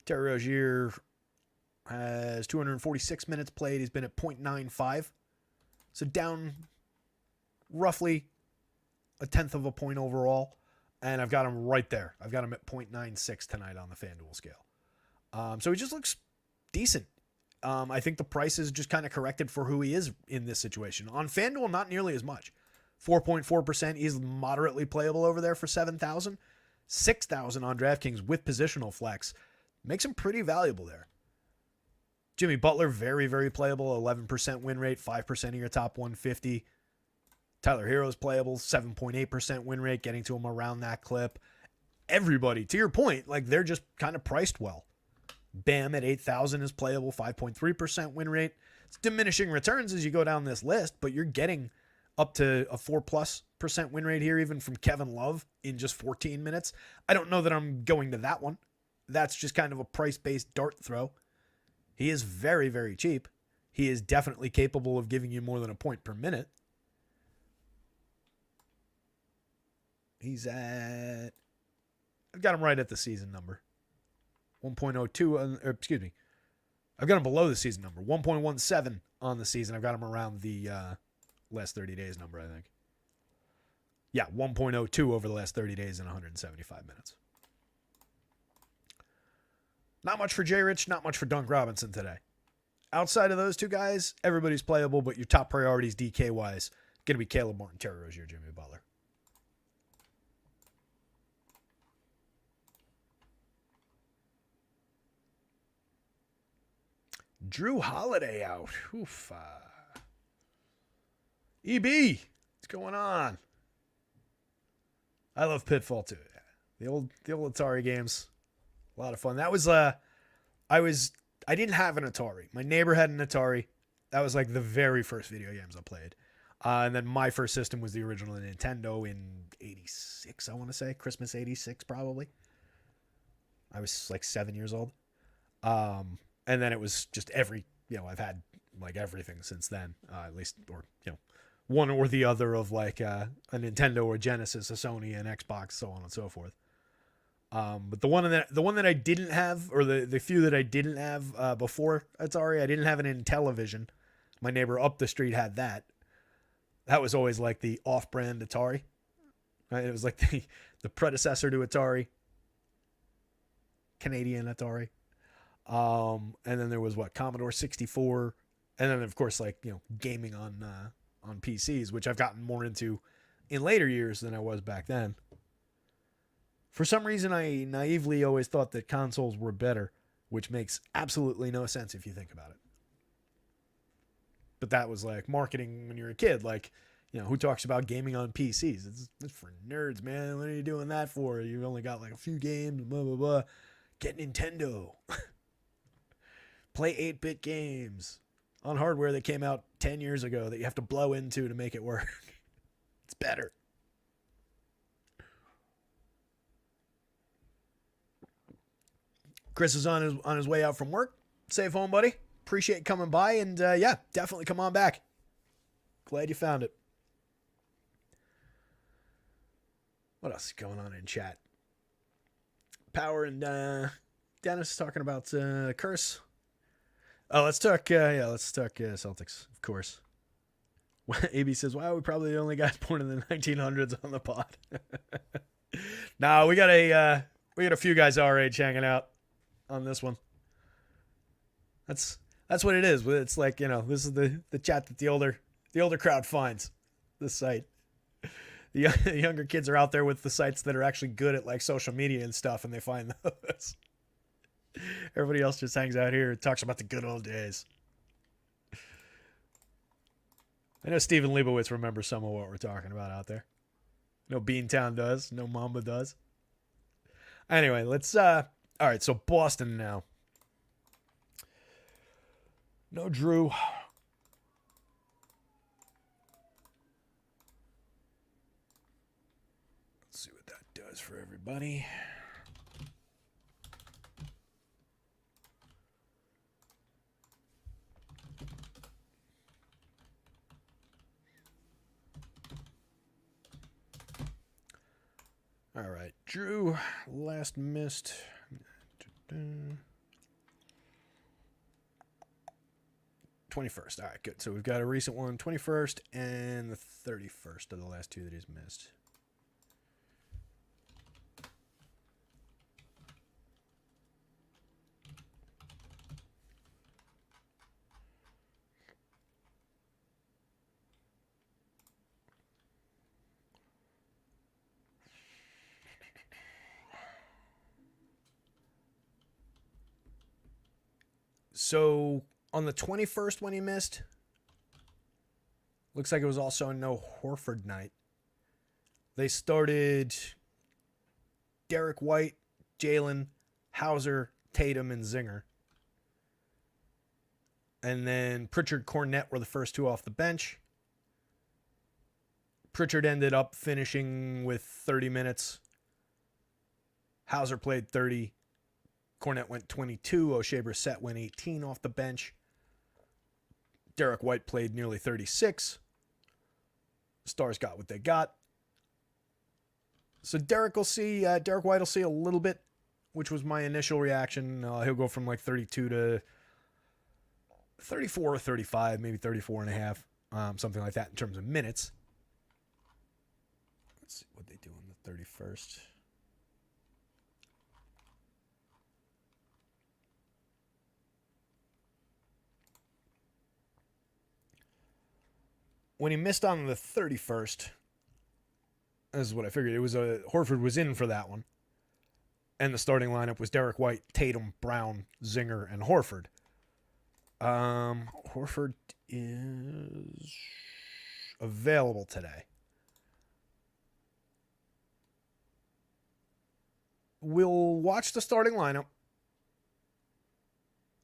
Terry Rozier has 246 minutes played. He's been at 0.95. So down roughly a tenth of a point overall. And I've got him right there. I've got him at 0.96 tonight on the FanDuel scale. So he just looks decent. I think the price is just kind of corrected for who he is in this situation. On FanDuel, not nearly as much. 4.4%. He's moderately playable over there for 7,000. 6,000 on DraftKings with positional flex. Makes him pretty valuable there. Jimmy Butler, very, very playable. 11% win rate, 5% of your top 150. Tyler Hero's playable, 7.8% win rate, getting to him around that clip. Everybody, to your point, they're just kind of priced well. Bam at 8,000 is playable, 5.3% win rate. It's diminishing returns as you go down this list, but you're getting up to a 4+% win rate here, even from Kevin Love in just 14 minutes. I don't know that I'm going to that one. That's just kind of a price-based dart throw. He is very, very cheap. He is definitely capable of giving you more than a point per minute. He's at... I've got him right at the season number. 1.02, excuse me. I've got him below the season number. 1.17 on the season. I've got him around the last 30 days number, I think. Yeah, 1.02 over the last 30 days in 175 minutes. Not much for J. Rich, not much for Dunk Robinson today. Outside of those two guys, everybody's playable, but your top priorities DK-wise going to be Caleb Martin, Terry Rozier, Jimmy Butler. Drew Holiday out. Oof. EB, what's going on? I love Pitfall too. The old Atari games, a lot of fun. That was I didn't have an Atari. My neighbor had an Atari. That was like the very first video games I played. And then my first system was the original Nintendo in 86, I want to say. Christmas 86, probably. I was like 7 years old. And then it was just I've had like everything since then, at least, or, one or the other of like a Nintendo or Genesis, a Sony, an Xbox, so on and so forth. But the one that I didn't have, or the few that I didn't have before Atari, I didn't have an Intellivision. My neighbor up the street had that. That was always like the off-brand Atari. Right? It was like the predecessor to Atari. Canadian Atari. And then there was Commodore 64. And then of course gaming on PCs, which I've gotten more into in later years than I was back then. For some reason, I naively always thought that consoles were better, which makes absolutely no sense if you think about it. But that was like marketing when you're a kid. Like, who talks about gaming on PCs? It's for nerds, man. What are you doing that for? You've only got like a few games, blah, blah, blah. Get Nintendo. Play 8-bit games on hardware that came out 10 years ago that you have to blow into to make it work. It's better. Chris is on his way out from work. Safe home, buddy. Appreciate coming by, and definitely come on back. Glad you found it. What else is going on in chat? Power and Dennis talking about Curse. Oh, let's talk Celtics, of course. AB says, wow, we probably the only guys born in the 1900s on the pod. Nah, we got a few guys our age hanging out on this one. That's what it is. It's like, this is the chat that the older crowd finds this site. The younger kids are out there with the sites that are actually good at like social media and stuff, and they find those. Everybody else just hangs out here and talks about the good old days. I know Steven Leibowitz remembers some of what we're talking about out there. No Beantown does. No Mamba does. Anyway, let's all right, so Boston now. No Drew. Let's see what that does for everybody. All right, Drew, last missed. 21st. All right, good. So we've got a recent one, 21st and the 31st of the last two that he's missed. So on the 21st when he missed, looks like it was also no Horford night. They started Derek White, Jalen, Hauser, Tatum, and Zinger. And then Pritchard, Cornette were the first two off the bench. Pritchard ended up finishing with 30 minutes. Hauser played 30. Cornette went 22. O'Shea Brissett went 18 off the bench. Derek White played nearly 36. Stars got what they got. So Derek White will see a little bit which was my initial reaction. He'll go from like 32 to 34 or 35, maybe 34 and a half, something like that in terms of minutes. Let's see what they do on the 31st. When he missed on the 31st, this is what I figured. It was Horford was in for that one. And the starting lineup was Derek White, Tatum, Brown, Zinger, and Horford. Horford is available today. We'll watch the starting lineup.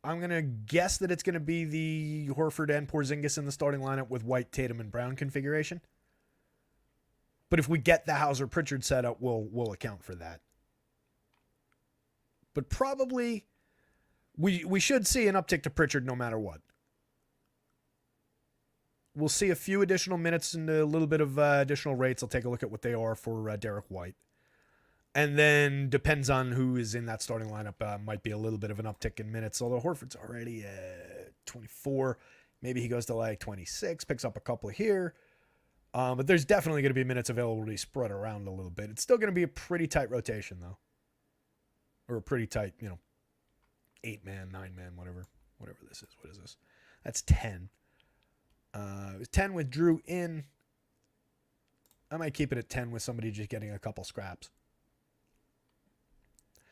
I'm going to guess that it's going to be the Horford and Porzingis in the starting lineup with White, Tatum, and Brown configuration. But if we get the Hauser-Pritchard setup, we'll account for that. But probably we should see an uptick to Pritchard no matter what. We'll see a few additional minutes and a little bit of additional rates. I'll take a look at what they are for Derek White. And then depends on who is in that starting lineup. Might be a little bit of an uptick in minutes, although Horford's already at 24. Maybe he goes to like 26, picks up a couple here. But there's definitely going to be minutes available to be spread around a little bit. It's still going to be a pretty tight rotation, though. Or a pretty tight, 8-man, 9-man, whatever this is. What is this? That's 10. It was 10 with Drew in. I might keep it at 10 with somebody just getting a couple scraps.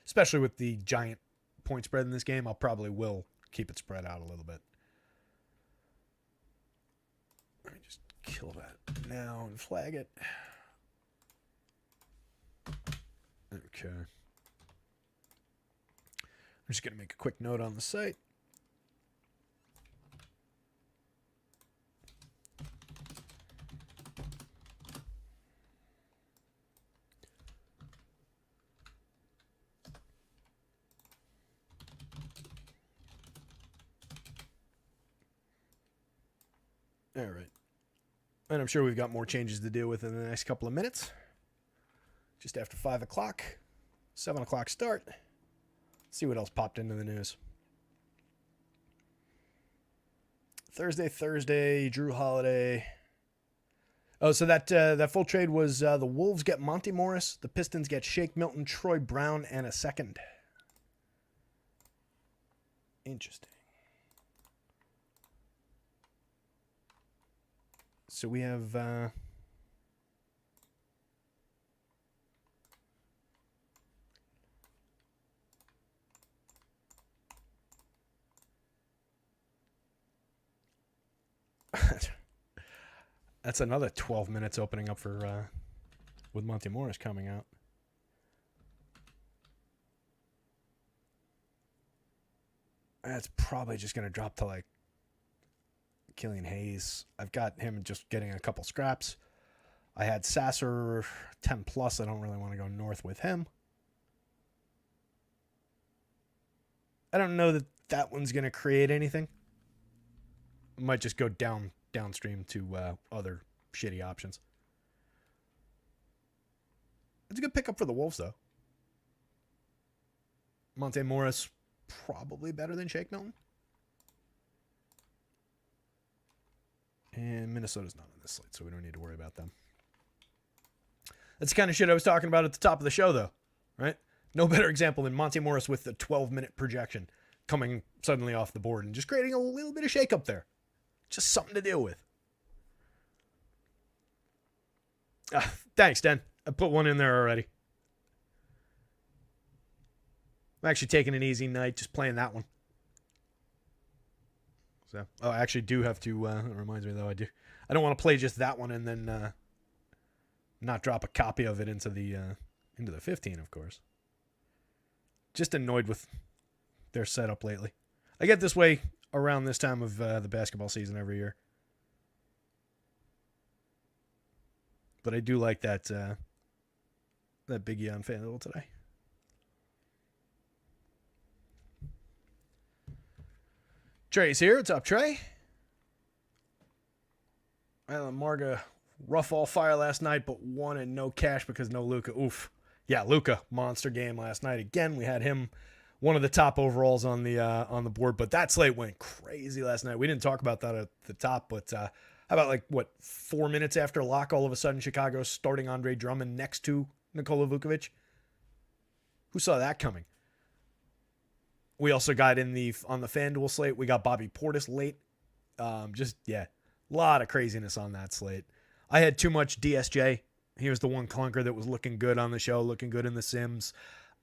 Especially with the giant point spread in this game, I'll probably will keep it spread out a little bit. Let me just kill that now and flag it. Okay. I'm just going to make a quick note on the site. All right. And I'm sure we've got more changes to deal with in the next couple of minutes. Just after 5 o'clock, 7 o'clock start. Let's see what else popped into the news. Thursday, Drew Holiday. Oh, so that full trade was the Wolves get Monty Morris, the Pistons get Shake Milton, Troy Brown, and a second. Interesting. So we have that's another 12 minutes opening up for with Monty Morris coming out. That's probably just going to drop to like Killian Hayes. I've got him just getting a couple scraps. I had Sasser 10 plus. I don't really want to go north with him. I don't know that that one's going to create anything. Might just go downstream to other shitty options. It's a good pickup for the Wolves, though. Monte Morris, probably better than Shake Milton. And Minnesota's not on this slate, so we don't need to worry about them. That's the kind of shit I was talking about at the top of the show, though, right? No better example than Monte Morris with the 12-minute projection coming suddenly off the board and just creating a little bit of shake-up there. Just something to deal with. Thanks, Den. I put one in there already. I'm actually taking an easy night, just playing that one. So, I actually do have to, it reminds me though, I don't want to play just that one and then not drop a copy of it into the 15, of course. Just annoyed with their setup lately. I get this way around this time of the basketball season every year. But I do like that Biggie on FanDuel today. Trey's here. What's up, Trey? Marga, rough all fire last night, but won and no cash because no Luka. Oof. Yeah, Luka, monster game last night. Again, we had him one of the top overalls on the board, but that slate went crazy last night. We didn't talk about that at the top, but how about 4 minutes after lock, all of a sudden Chicago starting Andre Drummond next to Nikola Vukovic? Who saw that coming? We also got on the FanDuel slate, we got Bobby Portis late. A lot of craziness on that slate. I had too much DSJ. He was the one clunker that was looking good on the show, looking good in the Sims.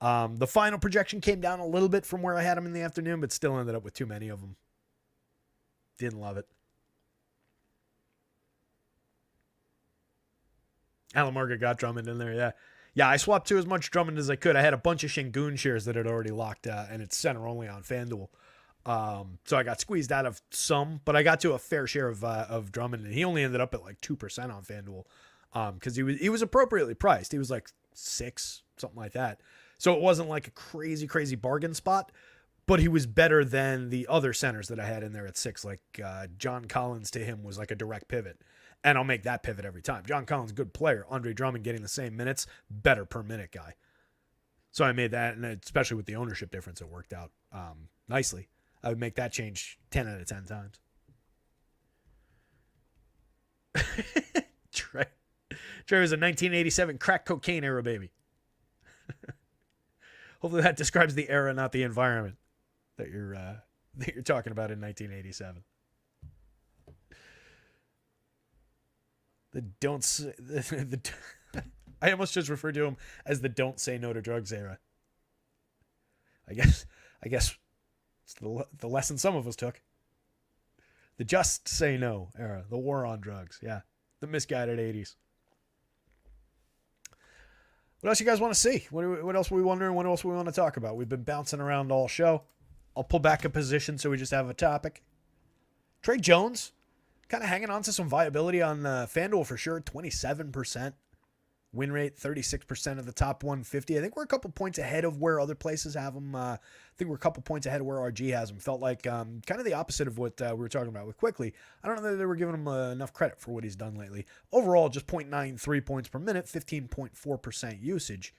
The final projection came down a little bit from where I had him in the afternoon, but still ended up with too many of them. Didn't love it. Alan Marga got Drummond in there, yeah. Yeah, I swapped to as much Drummond as I could. I had a bunch of Şengün shares that had already locked, and it's center only on FanDuel. So I got squeezed out of some, but I got to a fair share of Drummond, and he only ended up at 2% on FanDuel. Because he was appropriately priced. He was 6, something like that. So it wasn't a crazy, crazy bargain spot, but he was better than the other centers that I had in there at 6. John Collins to him was a direct pivot. And I'll make that pivot every time. John Collins, good player. Andre Drummond getting the same minutes, better per minute guy. So I made that, and especially with the ownership difference, it worked out nicely. I would make that change 10 out of 10 times. Trey was a 1987 crack cocaine era baby. Hopefully that describes the era, not the environment that you're talking about in 1987. I almost just referred to him as the "Don't Say No to Drugs" era. I guess it's the lesson some of us took. The "Just Say No" era, the war on drugs. Yeah, the misguided 80s. What else you guys want to see? What else are we wondering? What else we want to talk about? We've been bouncing around all show. I'll pull back a position so we just have a topic. Trey Jones, kind of hanging on to some viability on FanDuel for sure. 27% win rate, 36% of the top 150. I think we're a couple points ahead of where other places have him. I think we're a couple points ahead of where RG has him. Felt like kind of the opposite of what we were talking about with Quickly. I don't know that they were giving him enough credit for what he's done lately. Overall, just 0.93 points per minute, 15.4% usage.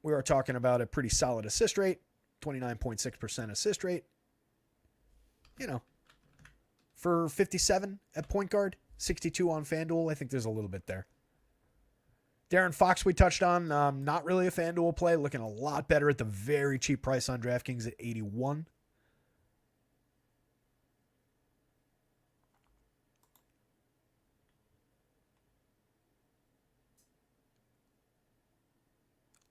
We are talking about a pretty solid assist rate, 29.6% assist rate. For 57 at point guard, 62 on FanDuel, I think there's a little bit there. Darren Fox we touched on, not really a FanDuel play, looking a lot better at the very cheap price on DraftKings at 81.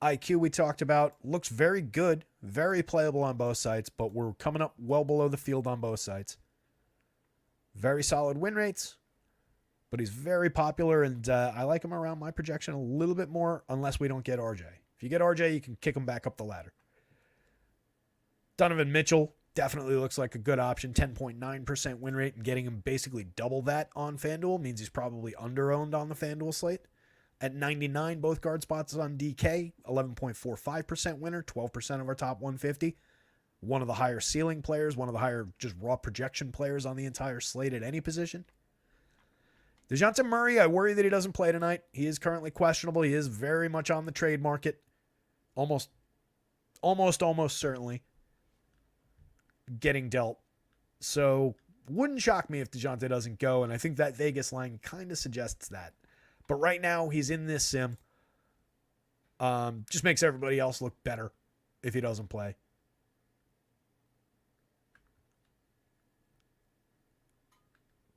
IQ we talked about, looks very good, very playable on both sides, but we're coming up well below the field on both sides. Very solid win rates, but he's very popular, and I like him around my projection a little bit more unless we don't get RJ. If you get RJ, you can kick him back up the ladder. Donovan Mitchell definitely looks like a good option, 10.9% win rate, and getting him basically double that on FanDuel means he's probably under-owned on the FanDuel slate. At 99, both guard spots on DK, 11.45% winner, 12% of our top 150. One of the higher ceiling players, one of the higher just raw projection players on the entire slate at any position. DeJounte Murray, I worry that he doesn't play tonight. He is currently questionable. He is very much on the trade market. Almost certainly getting dealt. So wouldn't shock me if DeJounte doesn't go, and I think that Vegas line kind of suggests that. But right now, he's in this sim. Just makes everybody else look better if he doesn't play.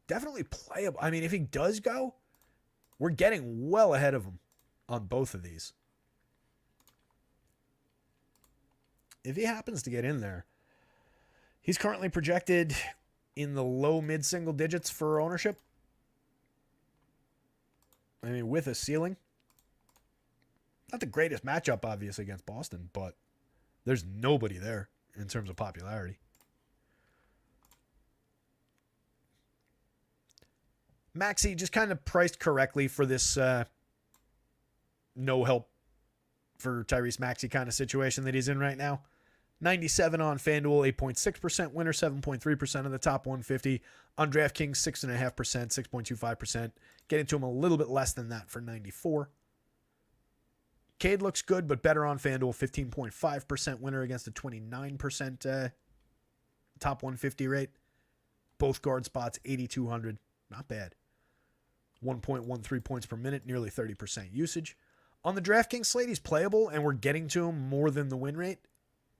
Definitely playable. I mean, if he does go, we're getting well ahead of him on both of these. If he happens to get in there, he's currently projected in the low mid-single digits for ownership. I mean, with a ceiling. Not the greatest matchup, obviously, against Boston, but there's nobody there in terms of popularity. Maxey just kind of priced correctly for this no help for Tyrese Maxey kind of situation that he's in right now. 97 on FanDuel, 8.6% winner, 7.3% of the top 150. On DraftKings, 6.5%, 6.25%. Getting to him a little bit less than that for 94. Cade looks good, but better on FanDuel. 15.5% winner against a 29% top 150 rate. Both guard spots, 8,200. Not bad. 1.13 points per minute, nearly 30% usage. On the DraftKings slate, he's playable, and we're getting to him more than the win rate.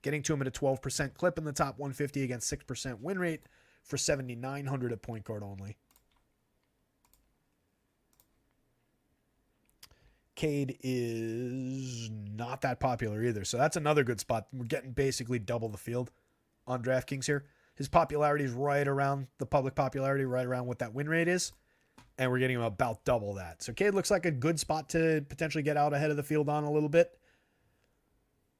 Getting to him at a 12% clip in the top 150 against 6% win rate for 7,900 at point guard only. Cade is not that popular either, so that's another good spot. We're getting basically double the field on DraftKings here. His popularity is right around the public popularity, right around what that win rate is, and we're getting him about double that. So Cade looks like a good spot to potentially get out ahead of the field on a little bit.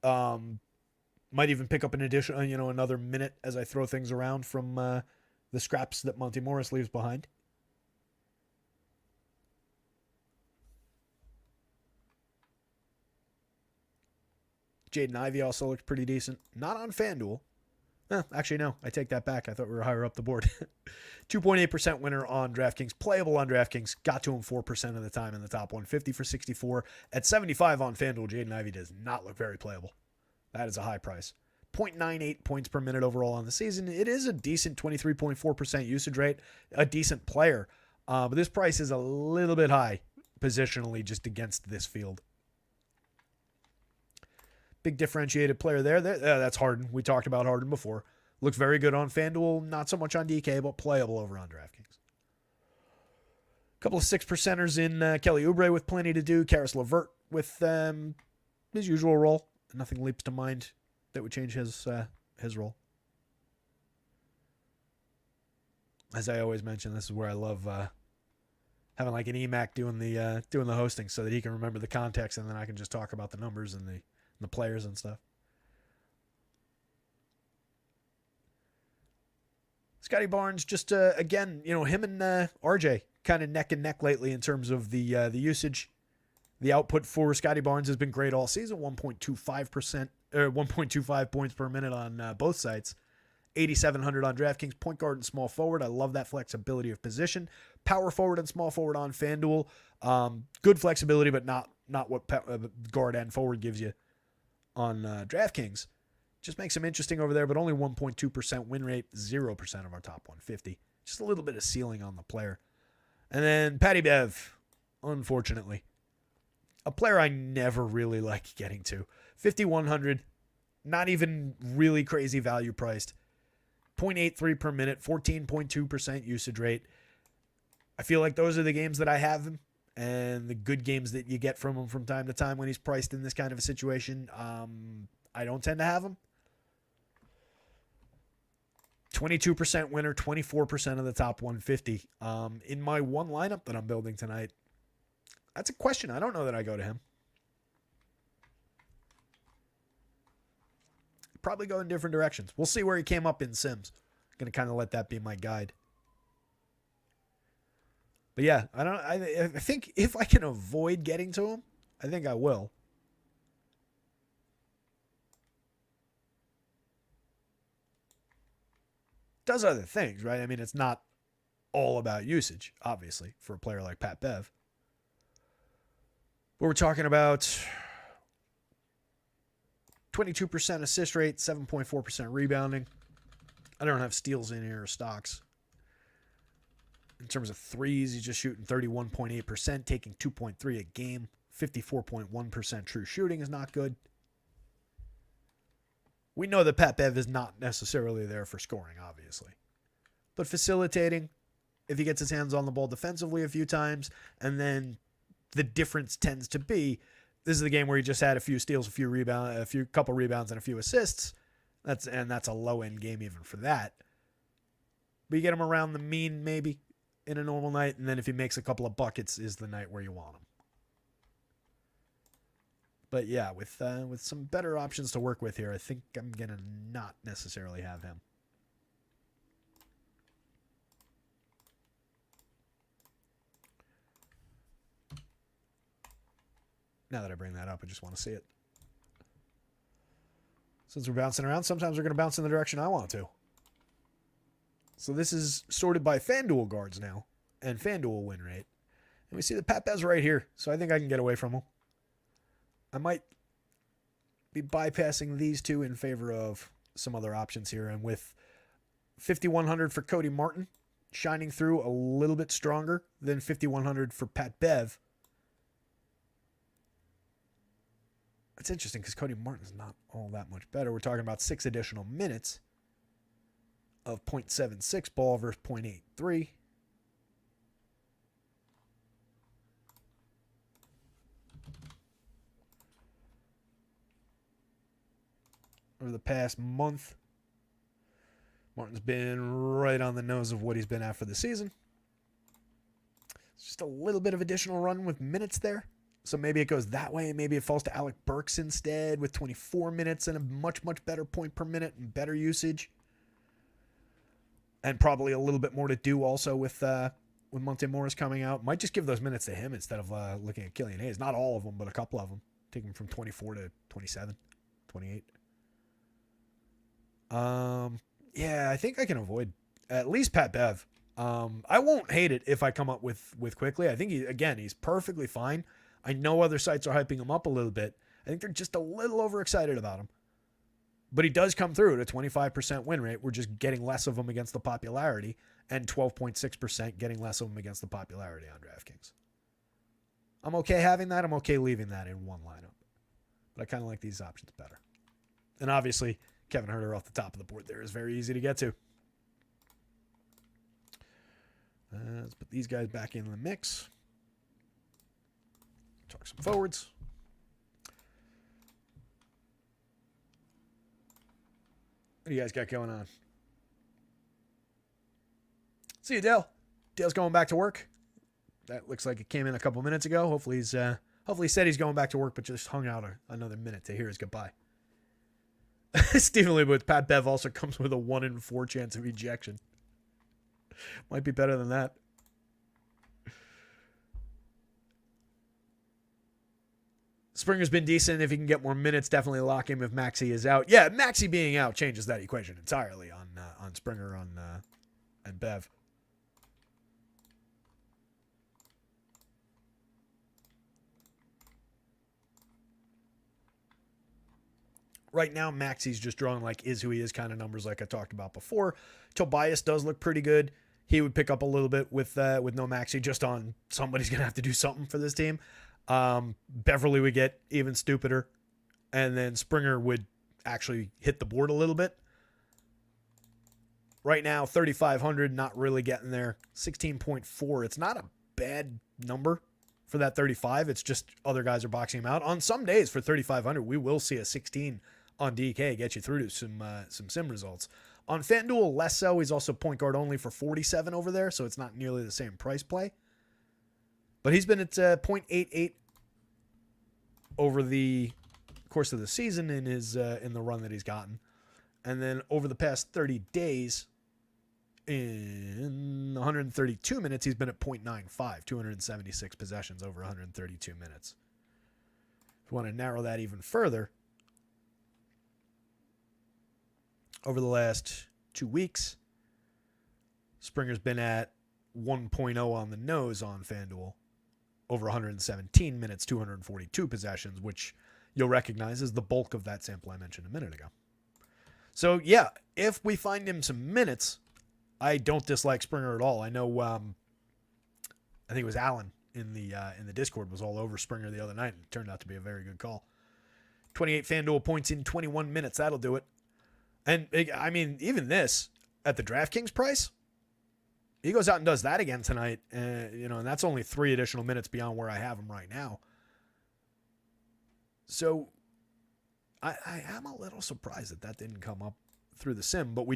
Might even pick up an additional, another minute as I throw things around from the scraps that Monty Morris leaves behind. Jaden Ivey also looked pretty decent. Not on FanDuel. Actually, no. I take that back. I thought we were higher up the board. 2.8% winner on DraftKings. Playable on DraftKings. Got to him 4% of the time in the top 150 for 64. At 75 on FanDuel, Jaden Ivey does not look very playable. That is a high price. 0.98 points per minute overall on the season. It is a decent 23.4% usage rate. A decent player. But this price is a little bit high positionally just against this field. Big differentiated player there. That's Harden. We talked about Harden before. Looks very good on FanDuel. Not so much on DK, but playable over on DraftKings. A couple of 6%ers in Kelly Oubre with plenty to do. Karis LeVert with his usual role. Nothing leaps to mind that would change his role. As I always mention, this is where I love having like an EMAC doing the hosting so that he can remember the context, and then I can just talk about the numbers and the players and stuff. Scotty Barnes, just again, him and RJ kind of neck and neck lately in terms of the usage. The output for Scotty Barnes has been great all season. 1.25 points per minute on both sites. 8,700 on DraftKings. Point guard and small forward. I love that flexibility of position. Power forward and small forward on FanDuel. Good flexibility, but not what guard and forward gives you on DraftKings. Just makes him interesting over there, but only 1.2% win rate, 0% of our top 150. Just a little bit of ceiling on the player. And then Patty Bev, unfortunately. A player I never really like getting to. 5,100, not even really crazy value priced. 0.83 per minute, 14.2% usage rate. I feel like those are the games that I have him, and the good games that you get from him from time to time when he's priced in this kind of a situation. I don't tend to have him. 22% winner, 24% of the top 150. In my one lineup that I'm building tonight, that's a question. I don't know that I go to him. Probably go in different directions. We'll see where he came up in Sims. Going to kind of let that be my guide. But yeah, I think if I can avoid getting to him, I think I will. Does other things, right? I mean, it's not all about usage, obviously, for a player like Pat Bev. But we're talking about 22% assist rate, 7.4% rebounding. I don't have steals in here or stocks. In terms of threes, he's just shooting 31.8%, taking 2.3 a game. 54.1% true shooting is not good. We know that Pat Bev is not necessarily there for scoring, obviously. But facilitating, if he gets his hands on the ball defensively a few times, and then the difference tends to be, this is the game where he just had a few steals, couple rebounds, and a few assists. That's a low-end game even for that. But you get him around the mean, maybe, in a normal night, and then if he makes a couple of buckets is the night where you want him. But yeah, with some better options to work with here, I think I'm going to not necessarily have him. Now that I bring that up, I just want to see it. Since we're bouncing around, sometimes we're going to bounce in the direction I want to. So this is sorted by FanDuel guards now and FanDuel win rate. And we see the Pat Bev's right here, so I think I can get away from him. I might be bypassing these two in favor of some other options here. And with 5,100 for Cody Martin, shining through a little bit stronger than 5,100 for Pat Bev. It's interesting because Cody Martin's not all that much better. We're talking about 6 additional minutes of 0.76 ball versus 0.83. Over the past month, Martin's been right on the nose of what he's been at for the season. It's just a little bit of additional run with minutes there. So maybe it goes that way. Maybe it falls to Alec Burks instead with 24 minutes and a much, much better point per minute and better usage. And probably a little bit more to do also with Monte Morris coming out. Might just give those minutes to him instead of looking at Killian Hayes. Not all of them, but a couple of them. Take him from 24 to 27, 28. Yeah, I think I can avoid at least Pat Bev. I won't hate it if I come up with quickly. I think he's perfectly fine. I know other sites are hyping him up a little bit. I think they're just a little overexcited about him. But he does come through at a 25% win rate. We're just getting less of him against the popularity, and 12.6% getting less of him against the popularity on DraftKings. I'm okay having that. I'm okay leaving that in one lineup. But I kind of like these options better. And obviously, Kevin Huerter off the top of the board there is very easy to get to. Let's put these guys back in the mix. Talk some forwards. What do you guys got going on? See you, Dale. Dale's going back to work. That looks like it came in a couple minutes ago. Hopefully he said he's going back to work, but just hung out another minute to hear his goodbye. Stephen Lee with Pat Bev also comes with a 1 in 4 chance of ejection. Might be better than that. Springer's been decent. If he can get more minutes, definitely lock him if Maxey is out. Yeah, Maxey being out changes that equation entirely on Springer and Bev. Right now, Maxey's just drawing like is who he is kind of numbers like I talked about before. Tobias does look pretty good. He would pick up a little bit with no Maxey just on somebody's going to have to do something for this team. Beverly would get even stupider. And then Springer would actually hit the board a little bit. Right now, 3,500, not really getting there. 16.4. It's not a bad number for that 35. It's just other guys are boxing him out. On some days for 3,500, we will see a 16 on DK get you through to some sim results. On FanDuel, less so. He's also point guard only for 47 over there, so it's not nearly the same price play. But he's been at 0.88 over the course of the season in the run that he's gotten. And then over the past 30 days, in 132 minutes, he's been at 0.95, 276 possessions over 132 minutes. If you want to narrow that even further, over the last 2 weeks, Springer's been at 1.0 on the nose on FanDuel over 117 minutes, 242 possessions, which you'll recognize as the bulk of that sample I mentioned a minute ago. So, yeah, if we find him some minutes, I don't dislike Springer at all. I know, I think it was Alan in the Discord was all over Springer the other night, and it turned out to be a very good call. 28 FanDuel points in 21 minutes. That'll do it. And, I mean, even this, at the DraftKings price, he goes out and does that again tonight. And that's only 3 additional minutes beyond where I have him right now. So I am a little surprised that didn't come up through the sim, but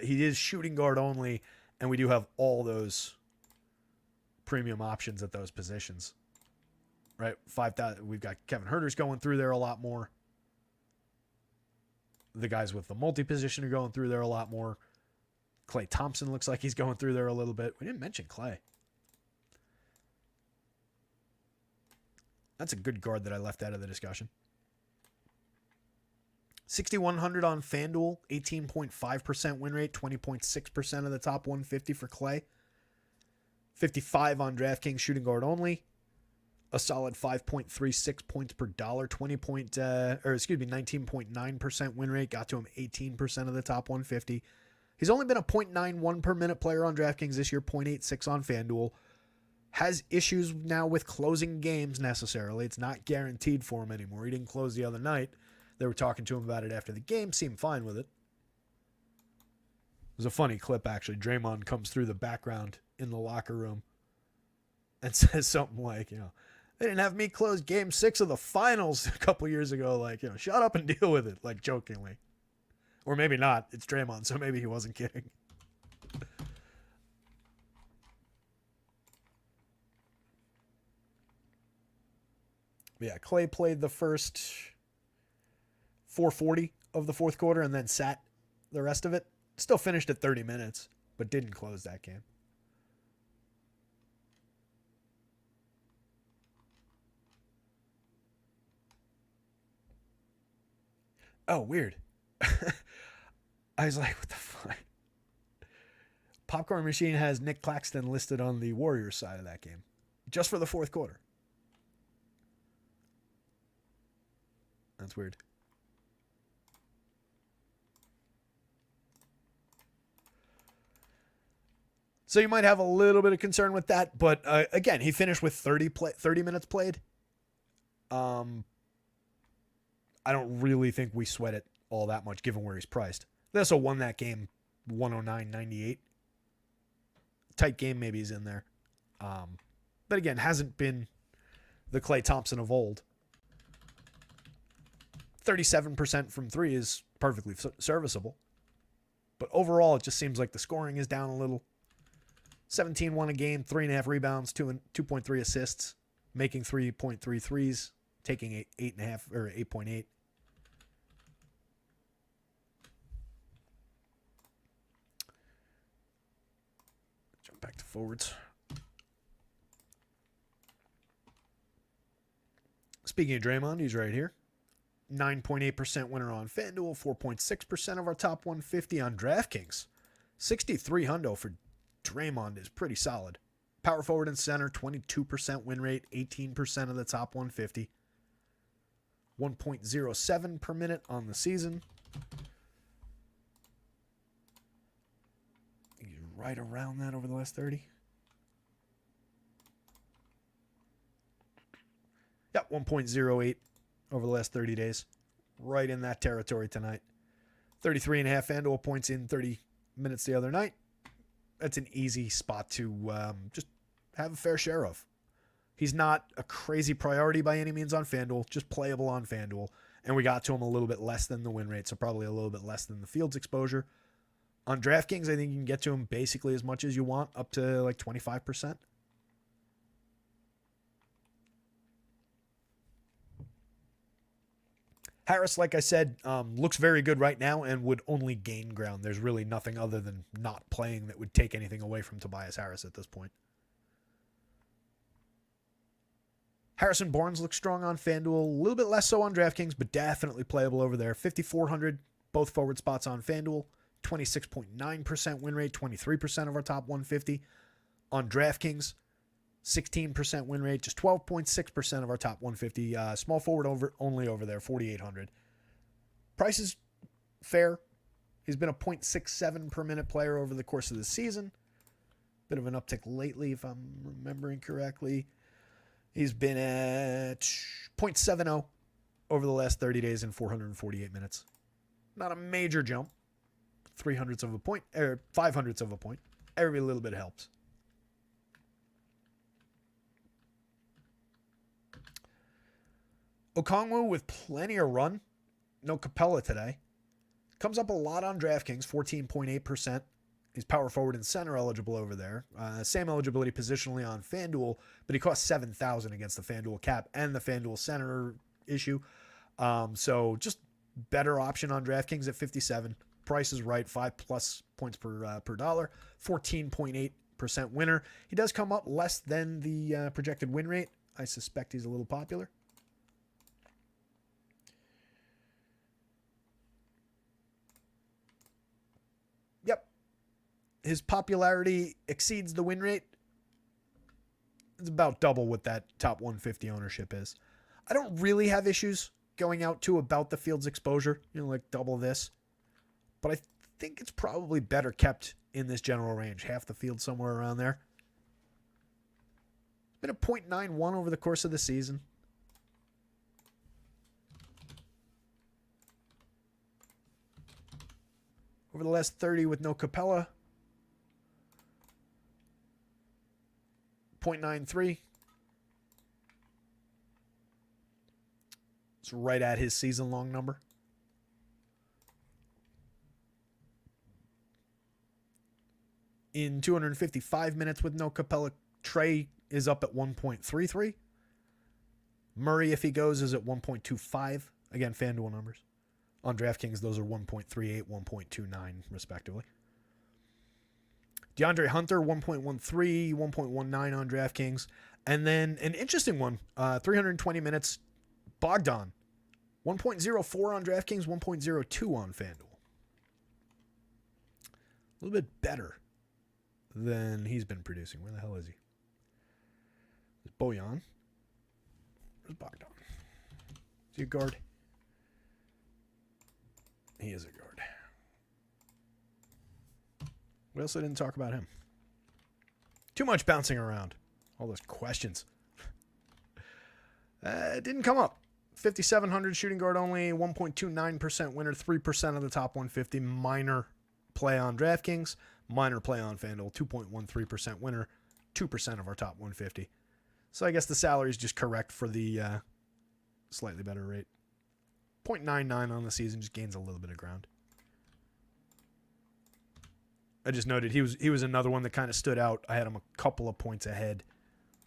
he is shooting guard only, and we do have all those premium options at those positions, right? 5,000. We've got Kevin Huerter's going through there a lot more. The guys with the multi-position are going through there a lot more. Klay Thompson looks like he's going through there a little bit. We didn't mention Klay. That's a good guard that I left out of the discussion. 6,100 on FanDuel, 18.5% win rate, 20.6% of the top 150 for Klay. 55 on DraftKings shooting guard only. a solid 5.36 points per dollar, 19.9% win rate, got to him 18% of the top 150. He's only been a 0.91 per minute player on DraftKings this year, 0.86 on FanDuel. Has issues now with closing games necessarily. It's not guaranteed for him anymore. He didn't close the other night. They were talking to him about it after the game, seemed fine with it. It was a funny clip, actually. Draymond comes through the background in the locker room and says something like, they didn't have me close game 6 of the finals a couple years ago. Like, shut up and deal with it, like jokingly. Or maybe not. It's Draymond, so maybe he wasn't kidding. Yeah, Clay played the first 4:40 of the fourth quarter and then sat the rest of it. Still finished at 30 minutes, but didn't close that game. Oh, weird. I was like, what the fuck? Popcorn Machine has Nick Claxton listed on the Warriors side of that game, just for the fourth quarter. That's weird. So you might have a little bit of concern with that, but again, he finished with 30 minutes played. I don't really think we sweat it all that much given where he's priced. They also won that game 109-98. Tight game, maybe he's in there. But again, hasn't been the Klay Thompson of old. 37% from 3 is perfectly serviceable. But overall, it just seems like the scoring is down a little. 17-1 a game, 3.5 rebounds, 2.3 assists, making 3.3 threes, taking 8.5 or 8.8. Jump back to forwards. Speaking of Draymond, he's right here. 9.8% winner on FanDuel, 4.6% of our top 150 on DraftKings. 63 hundo for Draymond is pretty solid. Power forward and center, 22% win rate, 18% of the top 150. 1.07 per minute on the season. He's right around that over the last 30. Yep, 1.08 over the last 30 days. Right in that territory tonight. 33.5 FanDuel points in 30 minutes the other night. That's an easy spot to just have a fair share of. He's not a crazy priority by any means on FanDuel, just playable on FanDuel. And we got to him a little bit less than the win rate, so probably a little bit less than the Fields exposure. On DraftKings, I think you can get to him basically as much as you want, up to like 25%. Harris, like I said, looks very good right now and would only gain ground. There's really nothing other than not playing that would take anything away from Tobias Harris at this point. Harrison Barnes looks strong on FanDuel, a little bit less so on DraftKings, but definitely playable over there. 5,400, both forward spots on FanDuel. 26.9% win rate, 23% of our top 150. On DraftKings, 16% win rate, just 12.6% of our top 150. Small forward only over there, 4,800. Price is fair. He's been a 0.67 per minute player over the course of the season. Bit of an uptick lately, if I'm remembering correctly. He's been at 0.70 over the last 30 days in 448 minutes. Not a major jump. 300ths of a point, or 500ths of a point. Every little bit helps. Okongwu with plenty of run. No Capella today. Comes up a lot on DraftKings, 14.8%. He's power forward and center eligible over there. Same eligibility positionally on FanDuel, but he costs $7,000 against the FanDuel cap and the FanDuel center issue. So just better option on DraftKings at 57. Price is right, 5+ points per dollar. 14.8% winner. He does come up less than the projected win rate. I suspect he's a little popular. Yep. His popularity exceeds the win rate. It's about double what that top 150 ownership is. I don't really have issues going out to about the field's exposure, like double this. But I think it's probably better kept in this general range, half the field somewhere around there. Been a 0.91 over the course of the season. Over the last 30 with no Capella, 0.93. It's right at his season-long number. In 255 minutes with no Capella, Trey is up at 1.33. Murray, if he goes, is at 1.25. Again, FanDuel numbers. On DraftKings, those are 1.38, 1.29, respectively. DeAndre Hunter, 1.13, 1.19 on DraftKings. And then an interesting one, 320 minutes, Bogdan, 1.04 on DraftKings, 1.02 on FanDuel. A little bit better than he's been producing. Where the hell is he? There's Bojan. Where's Bogdan? Is he a guard? He is a guard. What else I didn't talk about him? Too much bouncing around. All those questions. It didn't come up. 5,700 shooting guard only, 1.29% winner, 3% of the top 150. Minor play on DraftKings, minor play on FanDuel, 2.13% winner, 2% of our top 150. So I guess the salary is just correct for the slightly better rate. 0.99 on the season, just gains a little bit of ground. I just noted he was another one that kind of stood out. I had him a couple of points ahead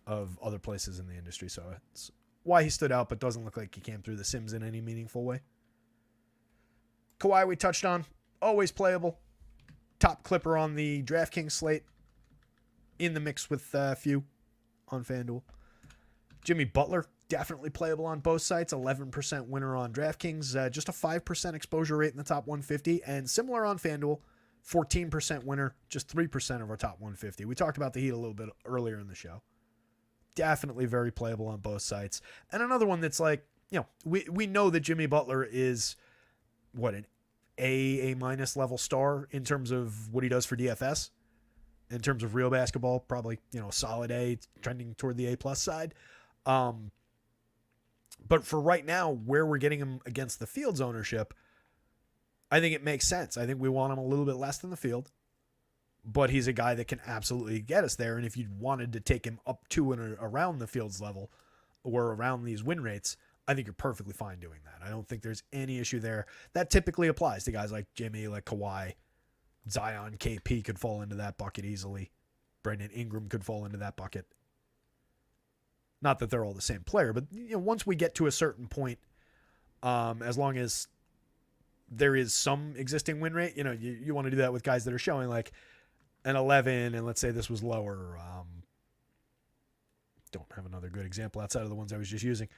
of other places in the industry, so it's why he stood out, but doesn't look like he came through the Sims in any meaningful way. Kawhi we touched on, always playable. Top clipper on the DraftKings slate. In the mix with a few on FanDuel. Jimmy Butler, definitely playable on both sites. 11% winner on DraftKings. Just a 5% exposure rate in the top 150. And similar on FanDuel, 14% winner, just 3% of our top 150. We talked about the Heat a little bit earlier in the show. Definitely very playable on both sites. And another one that's like, we know that Jimmy Butler is, an A-minus level star in terms of what he does for DFS. In terms of real basketball, probably, solid A, trending toward the A-plus side. But for right now, where we're getting him against the field's ownership, I think it makes sense. I think we want him a little bit less than the field, but he's a guy that can absolutely get us there. And if you wanted to take him up to and around the field's level or around these win rates, I think you're perfectly fine doing that. I don't think there's any issue there. That typically applies to guys like Jimmy, like Kawhi, Zion, KP could fall into that bucket easily. Brandon Ingram could fall into that bucket. Not that they're all the same player, but once we get to a certain point, as long as there is some existing win rate, you want to do that with guys that are showing like an 11, and let's say this was lower. Don't have another good example outside of the ones I was just using.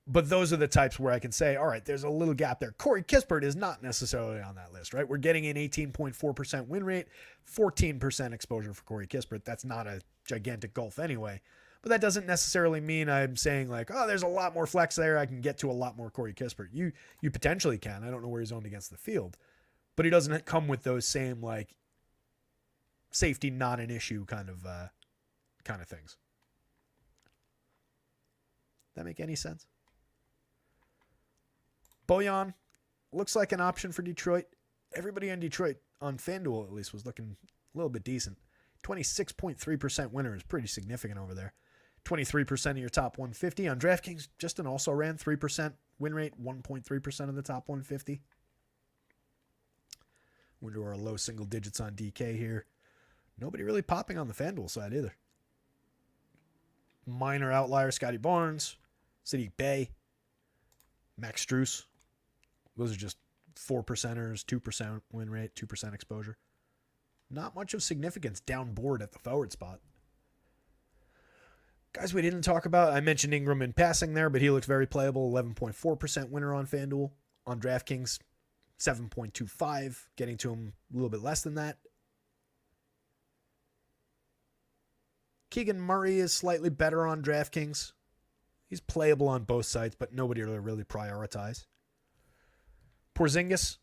But those are the types where I can say, all right, there's a little gap there. Corey Kispert is not necessarily on that list, right? We're getting an 18.4% win rate, 14% exposure for Corey Kispert. That's not a gigantic gulf anyway. But that doesn't necessarily mean I'm saying like, oh, there's a lot more flex there. I can get to a lot more Corey Kispert. You potentially can. I don't know where he's owned against the field. But he doesn't come with those same like safety not an issue kind of things. That make any sense? Bojan looks like an option for Detroit. Everybody in Detroit, on FanDuel at least, was looking a little bit decent. 26.3% winner is pretty significant over there. 23% of your top 150. On DraftKings, Justin also ran 3% win rate, 1.3% of the top 150. We're into our low single digits on DK here. Nobody really popping on the FanDuel side either. Minor outlier, Scotty Barnes, Sadiq Bey, Max Strus. Those are just 4%ers, 2% win rate, 2% exposure. Not much of significance down board at the forward spot. Guys we didn't talk about, I mentioned Ingram in passing there, but he looks very playable. 11.4% winner on FanDuel. On DraftKings, 7.25, getting to him a little bit less than that. Keegan Murray is slightly better on DraftKings. He's playable on both sites, but nobody really prioritize. Porzingis,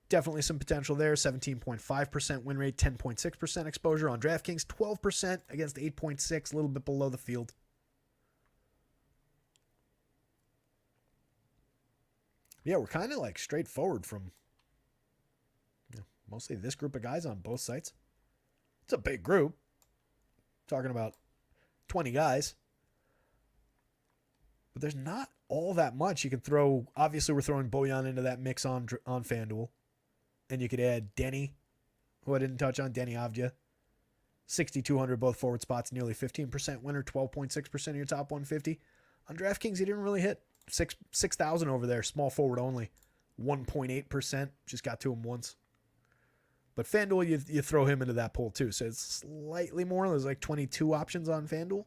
definitely some potential there. 17.5% win rate, 10.6% exposure on DraftKings, 12% against 8.6, a little bit below the field. Yeah, we're kind of like straightforward from mostly this group of guys on both sites. It's a big group. Talking about 20 guys. But there's not all that much you can throw. Obviously, we're throwing Bojan into that mix on FanDuel. And you could add Denny, who I didn't touch on, Denny Avdia. 6,200 both forward spots, nearly 15% winner, 12.6% of your top 150. On DraftKings, he didn't really hit. 6,000 over there, small forward only. 1.8%, just got to him once. But FanDuel, you throw him into that pool too. So it's slightly more. There's like 22 options on FanDuel.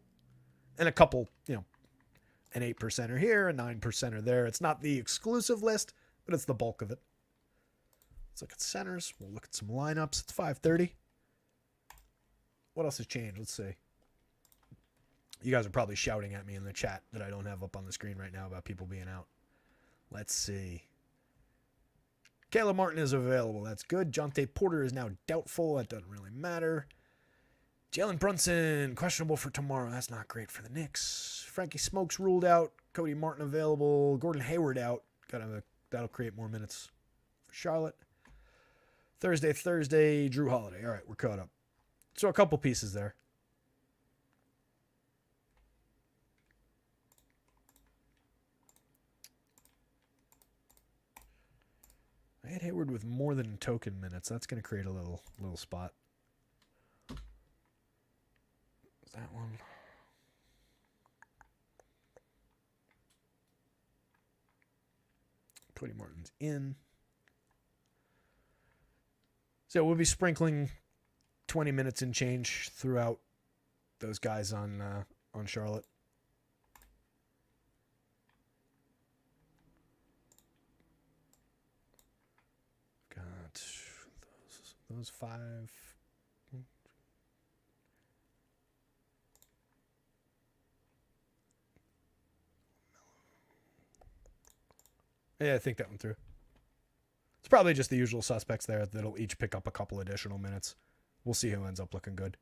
And a couple, an 8%er here, a 9%er there. It's not the exclusive list, but it's the bulk of it. Let's look at centers. We'll look at some lineups. It's 5:30. What else has changed? Let's see. You guys are probably shouting at me in the chat that I don't have up on the screen right now about people being out. Let's see. Caleb Martin is available. That's good. Jonte Porter is now doubtful. That doesn't really matter. Jalen Brunson, questionable for tomorrow. That's not great for the Knicks. Frankie Smokes ruled out. Cody Martin available. Gordon Hayward out. That'll create more minutes for Charlotte. Thursday, Drew Holiday. All right, we're caught up. So a couple pieces there. I had Hayward with more than token minutes. That's going to create a little spot. Is that one? Cody Martin's in. So we'll be sprinkling 20 minutes and change throughout those guys on Charlotte. Got those 5. Yeah, I think that went through. It's probably just the usual suspects there that'll each pick up a couple additional minutes. We'll see who ends up looking good.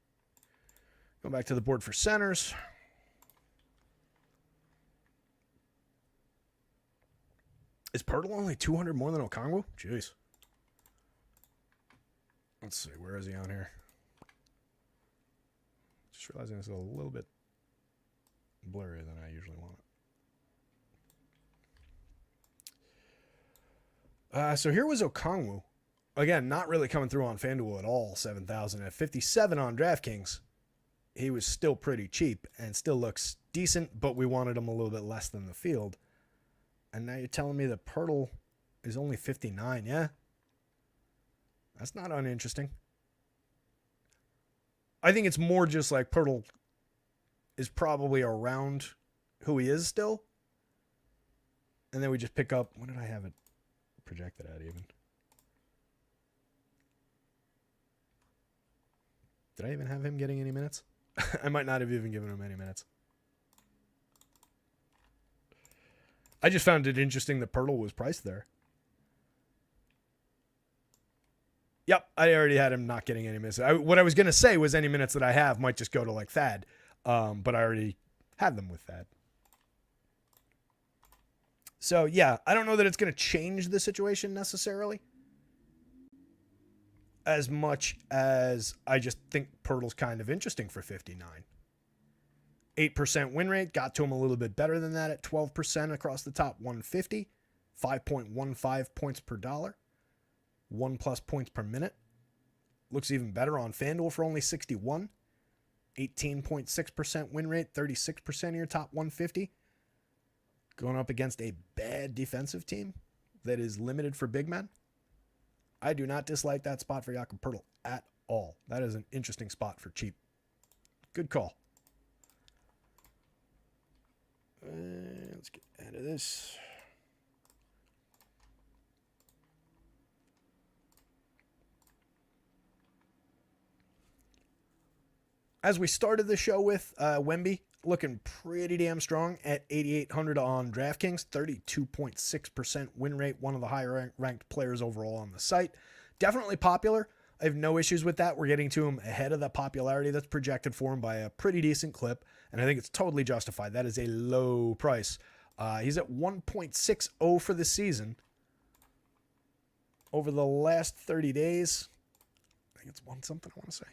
Go back to the board for centers. Is Pirtle only 200 more than Okongwu? Jeez. Let's see. Where is he on here? Just realizing this is a little bit blurrier than I usually want it. So here was Okongwu. Again, not really coming through on FanDuel at all. 7,000 at 57 on DraftKings. He was still pretty cheap and still looks decent, but we wanted him a little bit less than the field. And now you're telling me that Pirtle is only 59, yeah? That's not uninteresting. I think it's more just like Pirtle is probably around who he is still. And then we just pick up, what did I have it projected at even? Did I even have him getting any minutes? I might not have even given him any minutes. I just found it interesting that Pirtle was priced there. Yep, I already had him not getting any minutes. What I was going to say was any minutes that I have might just go to like Thad. But I already had them with Thad. So, yeah, I don't know that it's going to change the situation necessarily. As much as I just think Pirtle's kind of interesting for 59. 8% win rate, got to him a little bit better than that at 12% across the top 150. 5.15 points per dollar. 1+ points per minute. Looks even better on FanDuel for only 61. 18.6% win rate, 36% of your top 150. Going up against a bad defensive team that is limited for big men. I do not dislike that spot for Jakob Pirtle at all. That is an interesting spot for cheap. Good call. Let's get out of this. As we started the show with, Wemby looking pretty damn strong at 8,800 on DraftKings, 32.6% win rate, one of the higher ranked players overall on the site. Definitely popular. I have no issues with that. We're getting to him ahead of the popularity that's projected for him by a pretty decent clip, and I think it's totally justified. That is a low price. He's at 1.60 for the season. Over the last 30 days, I think it's one something I want to say.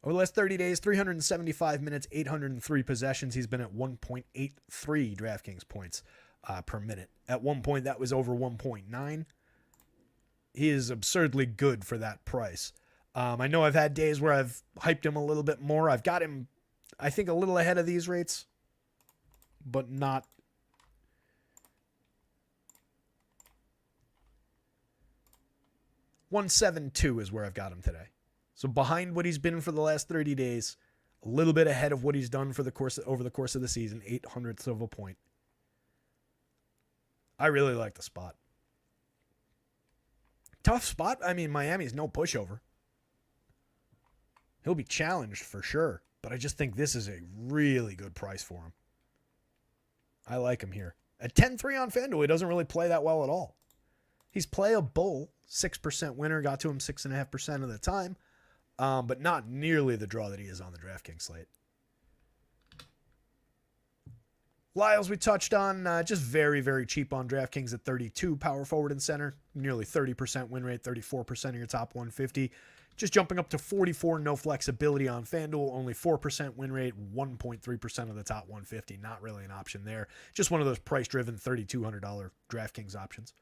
Over the last 30 days, 375 minutes, 803 possessions. He's been at 1.83 DraftKings points per minute. At one point, that was over 1.9. He is absurdly good for that price. I know I've had days where I've hyped him a little bit more. I've got him, I think, a little ahead of these rates, but not. $172 is where I've got him today. So behind what he's been for the last 30 days, a little bit ahead of what he's done for the course over the course of the season, 0.08 of a point. I really like the spot. Tough spot. I mean, Miami's no pushover. He'll be challenged for sure, but I just think this is a really good price for him. I like him here. At 10-3 on FanDuel, he doesn't really play that well at all. He's playable, 6% winner, got to him 6.5% of the time, but not nearly the draw that he is on the DraftKings slate. Lyles we touched on, just very, very cheap on DraftKings at 32, power forward and center, nearly 30% win rate, 34% of your top 150. Just jumping up to 44, no flexibility on FanDuel, only 4% win rate, 1.3% of the top 150. Not really an option there. Just one of those price-driven $3,200 DraftKings options.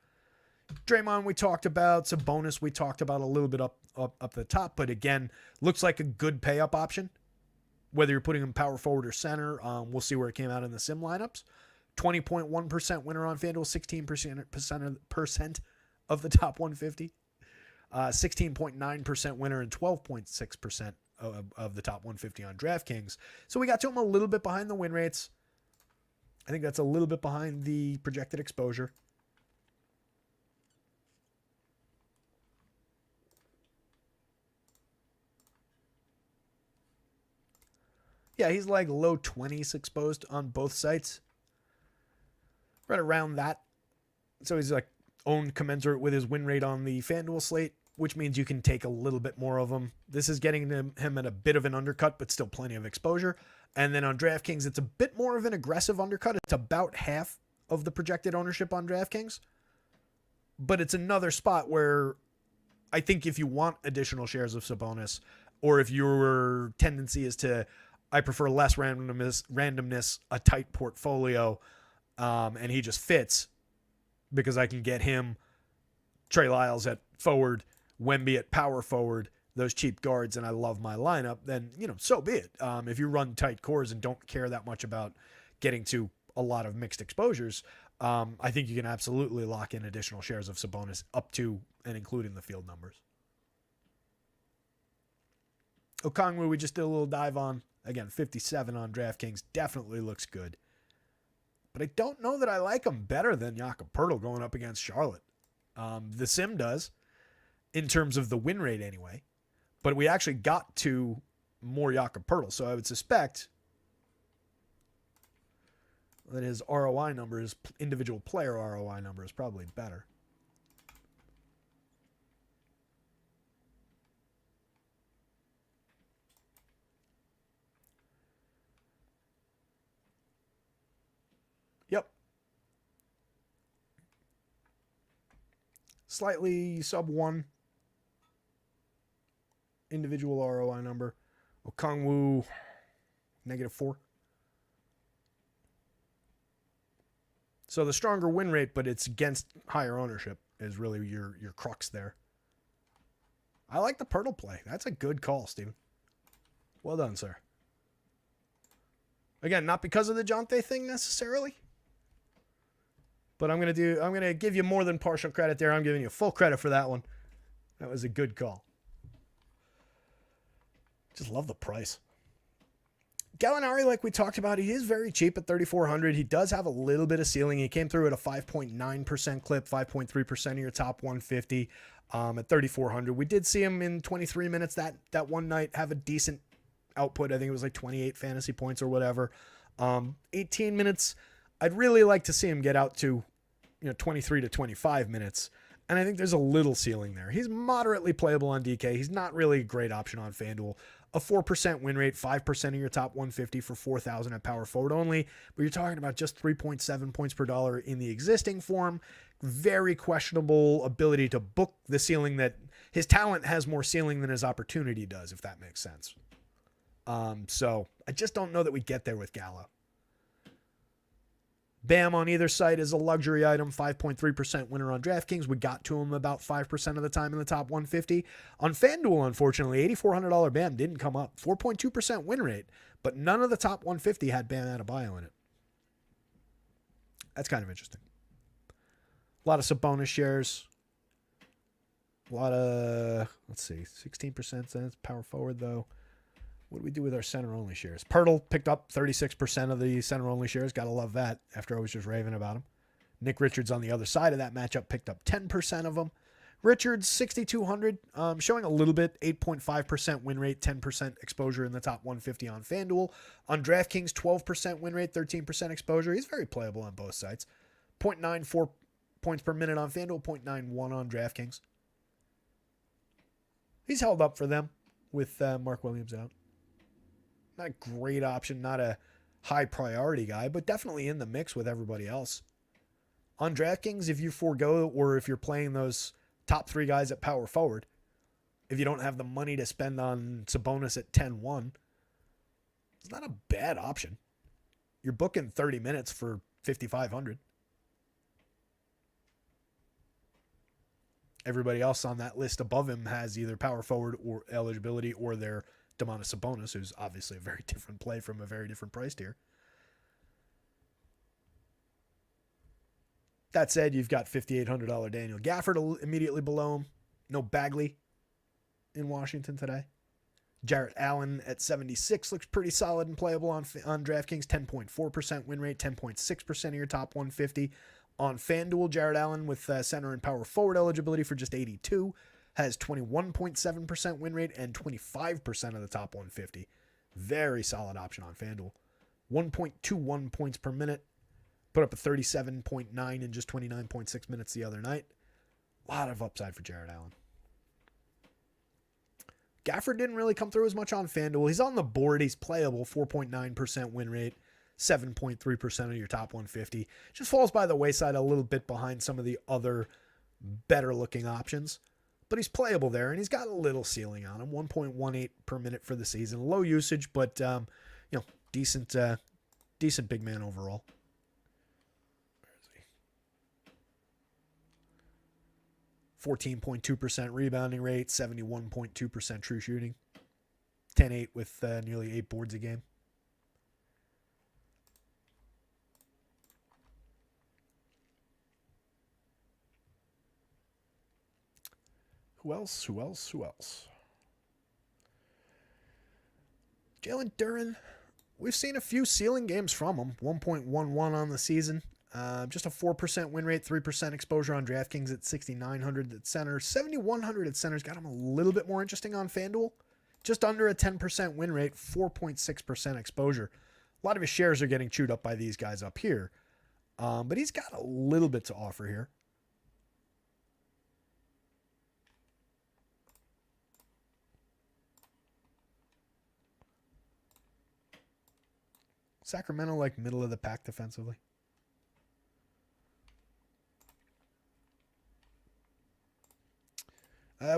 Draymond we talked about, Sabonis we talked about a little bit up the top, but again, looks like a good pay-up option. Whether you're putting him power forward or center, we'll see where it came out in the sim lineups. 20.1% winner on FanDuel, 16% of the top 150. 16.9% winner and 12.6% of the top 150 on DraftKings. So we got to him a little bit behind the win rates. I think that's a little bit behind the projected exposure. Yeah, he's like low 20s exposed on both sites. Right around that. So he's like owned commensurate with his win rate on the FanDuel slate, which means you can take a little bit more of him. This is getting him at a bit of an undercut, but still plenty of exposure. And then on DraftKings, it's a bit more of an aggressive undercut. It's about half of the projected ownership on DraftKings. But it's another spot where I think if you want additional shares of Sabonis, or if your tendency is to, I prefer less randomness, a tight portfolio, and he just fits because I can get him, Trey Lyles at forward, Wemby at power forward, those cheap guards, and I love my lineup, then, so be it. If you run tight cores and don't care that much about getting to a lot of mixed exposures, I think you can absolutely lock in additional shares of Sabonis up to and including the field numbers. Okongwu, we just did a little dive on. Again, 57 on DraftKings. Definitely looks good. But I don't know that I like him better than Jakob Poeltl going up against Charlotte. The sim does, in terms of the win rate anyway. But we actually got to more Jakob Poeltl. So I would suspect that his ROI number, his individual player ROI number, is probably better. Yep. Slightly sub 1 individual ROI number. Okongwu, -4. So the stronger win rate, but it's against higher ownership, is really your crux there. I like the Poeltl play. That's a good call, Steven. Well done, sir. Again, not because of the Jonte thing necessarily, but I'm gonna give you more than partial credit there. I'm giving you full credit for that one. That was a good call. Just love the price. Gallinari, like we talked about, he is very cheap at 3,400. He does have a little bit of ceiling. He came through at a 5.9% clip, 5.3% of your top 150. at 3,400. We did see him in 23 minutes that one night have a decent output. I think it was like 28 fantasy points or whatever. 18 minutes, I'd really like to see him get out to 23 to 25 minutes. And I think there's a little ceiling there. He's moderately playable on DK. He's not really a great option on FanDuel. A 4% win rate, 5% of your top 150 for 4,000 at power forward only. But you're talking about just 3.7 points per dollar in the existing form. Very questionable ability to book the ceiling. That his talent has more ceiling than his opportunity does, if that makes sense. So I just don't know that we get there with Gallo. Bam on either side is a luxury item, 5.3% winner on DraftKings. We got to him about 5% of the time in the top 150. On FanDuel, unfortunately, $8,400 Bam didn't come up. 4.2% win rate, but none of the top 150 had Bam Adebayo in it. That's kind of interesting. A lot of Sabonis shares. A lot of, 16% that's power forward, though. What do we do with our center-only shares? Pirtle picked up 36% of the center-only shares. Got to love that after I was just raving about him. Nick Richards on the other side of that matchup picked up 10% of them. Richards, 6,200, showing a little bit, 8.5% win rate, 10% exposure in the top 150 on FanDuel. On DraftKings, 12% win rate, 13% exposure. He's very playable on both sides. 0.94 points per minute on FanDuel, 0.91 on DraftKings. He's held up for them with Mark Williams out. Not a great option, not a high priority guy, but definitely in the mix with everybody else. On DraftKings, if you forego or if you're playing those top three guys at power forward, if you don't have the money to spend on Sabonis at 10-1, it's not a bad option. You're booking 30 minutes for 5,500. Everybody else on that list above him has either power forward or eligibility or their Domantas Sabonis, who's obviously a very different play from a very different price tier. That said, you've got $5,800 Daniel Gafford immediately below him. No Bagley in Washington today. Jarrett Allen at 76 looks pretty solid and playable on DraftKings. 10.4% win rate, 10.6% of your top 150. On FanDuel, Jarrett Allen with center and power forward eligibility for just 82. Has 21.7% win rate and 25% of the top 150. Very solid option on FanDuel. 1.21 points per minute. Put up a 37.9 in just 29.6 minutes the other night. A lot of upside for Jarrett Allen. Gafford didn't really come through as much on FanDuel. He's on the board. He's playable. 4.9% win rate. 7.3% of your top 150. Just falls by the wayside a little bit behind some of the other better looking options. But he's playable there, and he's got a little ceiling on him. 1.18 per minute for the season. Low usage, but decent big man overall. Where is he? 14.2% rebounding rate, 71.2% true shooting. 10-8 with nearly 8 boards a game. Who else? Jalen Duren. We've seen a few ceiling games from him. 1.11 on the season. Just a 4% win rate, 3% exposure on DraftKings at 6,900 at center. 7,100 at center's got him a little bit more interesting on FanDuel. Just under a 10% win rate, 4.6% exposure. A lot of his shares are getting chewed up by these guys up here. But he's got a little bit to offer here. Sacramento like middle of the pack defensively.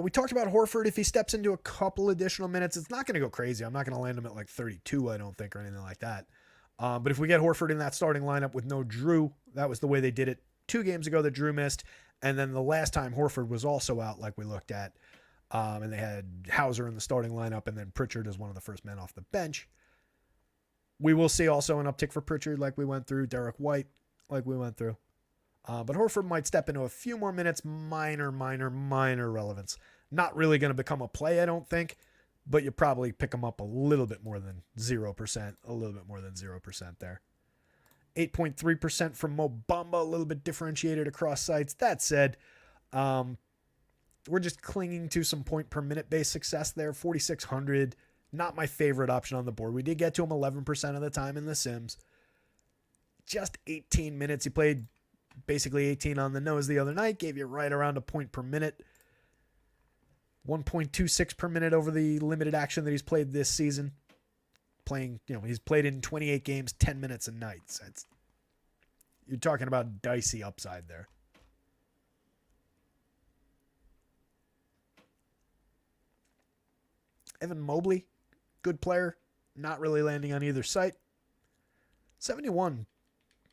We talked about Horford. If he steps into a couple additional minutes, it's not going to go crazy. I'm not going to land him at like 32, I don't think, or anything like that. But if we get Horford in that starting lineup with no Drew, that was the way they did it 2 games ago that Drew missed. And then the last time Horford was also out, like we looked at. And they had Hauser in the starting lineup and then Pritchard as one of the first men off the bench. We will see also an uptick for Pritchard like we went through, Derek White like we went through. But Horford might step into a few more minutes, minor relevance. Not really going to become a play, I don't think, but you probably pick him up a little bit more than 0% there. 8.3% from Mo Bamba, a little bit differentiated across sites. That said, we're just clinging to some point per minute based success there. 4,600, not my favorite option on the board. We did get to him 11% of the time in the Sims. Just 18 minutes. He played basically 18 on the nose the other night, gave you right around a point per minute. 1.26 per minute over the limited action that he's played this season. He's played in 28 games, 10 minutes a night. So you're talking about dicey upside there. Evan Mobley, good player, not really landing on either site. 71,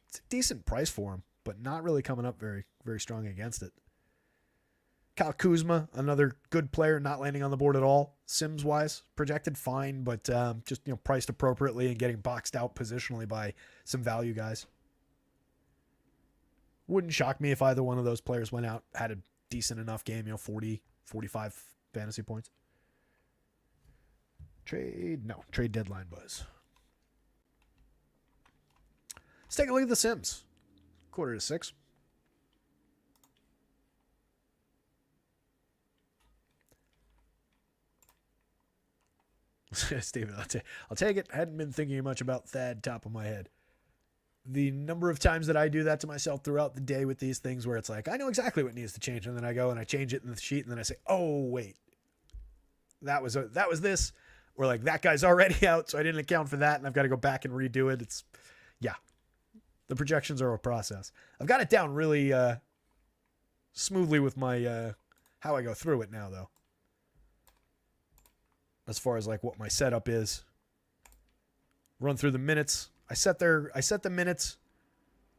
it's a decent price for him, but not really coming up very, very strong against it. Kyle Kuzma, another good player, not landing on the board at all. Sims-wise, projected fine, but just priced appropriately and getting boxed out positionally by some value guys. Wouldn't shock me if either one of those players went out, had a decent enough game, 40, 45 fantasy points. Trade deadline buzz. Let's take a look at the Sims. 5:45. Steven, I'll take it. I hadn't been thinking much about Thad top of my head. The number of times that I do that to myself throughout the day with these things where it's like, I know exactly what needs to change. And then I go and I change it in the sheet. And then I say, oh, wait, that was this. Or like that guy's already out. So I didn't account for that. And I've got to go back and redo it. The projections are a process. I've got it down really smoothly with my how I go through it now, though. As far as like what my setup is. Run through the minutes. I set the minutes.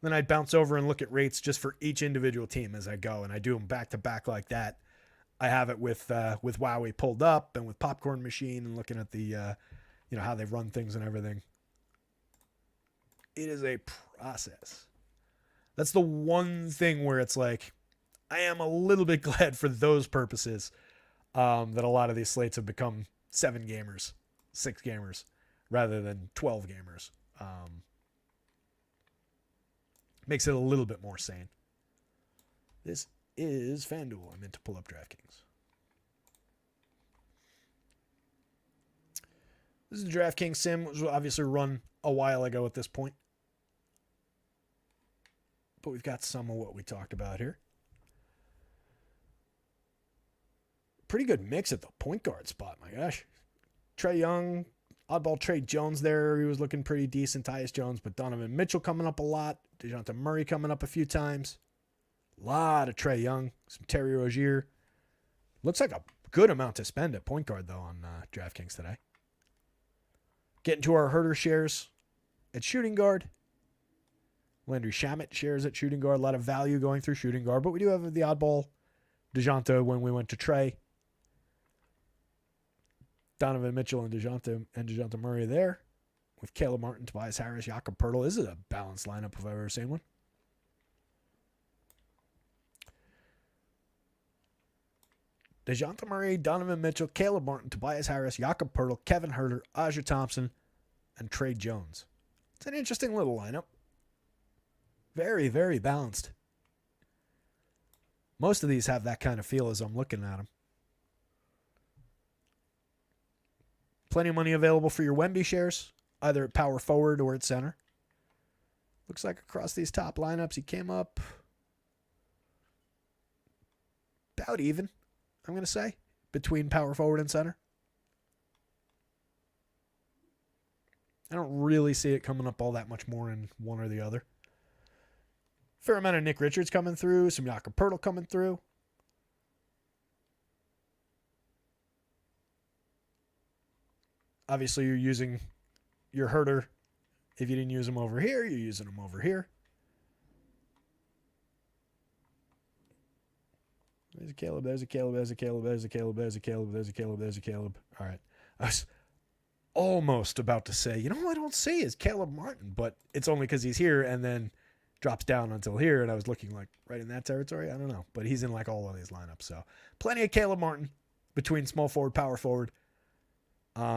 Then I'd bounce over and look at rates just for each individual team as I go. And I do them back to back like that. I have it with Wowie pulled up and with Popcorn Machine and looking at the how they run things and everything. It is a process. That's the one thing where it's like, I am a little bit glad for those purposes that a lot of these slates have become 7 gamers, 6 gamers, rather than 12 gamers. Makes it a little bit more sane. This is FanDuel. I meant to pull up DraftKings. This is a DraftKings sim, which was obviously run a while ago at this point. But we've got some of what we talked about here. Pretty good mix at the point guard spot, my gosh. Trae Young, oddball Trey Jones there. He was looking pretty decent. Tyus Jones, but Donovan Mitchell coming up a lot. DeJounte Murray coming up a few times. A lot of Trae Young. Some Terry Rozier. Looks like a good amount to spend at point guard, though, on DraftKings today. Getting to our Herder shares at shooting guard. Landry Shamet shares at shooting guard. A lot of value going through shooting guard, but we do have the oddball DeJounte when we went to Trae. Donovan Mitchell and DeJounte Murray there. With Caleb Martin, Tobias Harris, Jakob Poeltl. This is a balanced lineup if I've ever seen one. DeJounte Murray, Donovan Mitchell, Caleb Martin, Tobias Harris, Jakob Poeltl, Kevin Huerter, Aja Thompson, and Trey Jones. It's an interesting little lineup. Very, very balanced. Most of these have that kind of feel as I'm looking at them. Plenty of money available for your Wemby shares, either at power forward or at center. Looks like across these top lineups, he came up about even, I'm going to say, between power forward and center. I don't really see it coming up all that much more in one or the other. Fair amount of Nick Richards coming through, some Jakob Poeltl coming through. Obviously, you're using your Herder. If you didn't use them over here, you're using them over here. There's a Caleb, there's a Caleb, there's a Caleb, there's a Caleb, there's a Caleb, there's a Caleb, there's a Caleb. All right. I was almost about to say, who I don't see is Caleb Martin, but it's only because he's here and then drops down until here, and I was looking like right in that territory. I don't know, but he's in like all of these lineups. So plenty of Caleb Martin between small forward, power forward.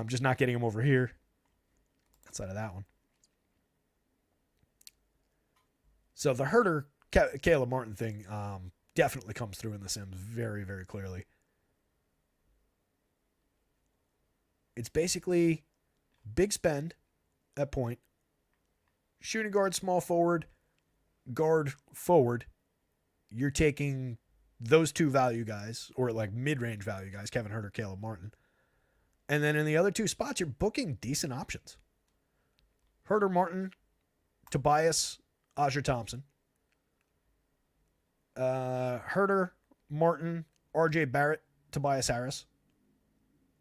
Just not getting him over here outside of that one. So the Herder Caleb Martin thing, definitely comes through in the Sims very, very clearly. It's basically big spend at point, shooting guard, small forward, guard forward. You're taking those two value guys, or like mid-range value guys, Kevin Huerter, Caleb Martin. And then in the other two spots, you're booking decent options. Huerter, Martin, Tobias, Aja Thompson. Huerter, Martin, RJ Barrett, Tobias Harris.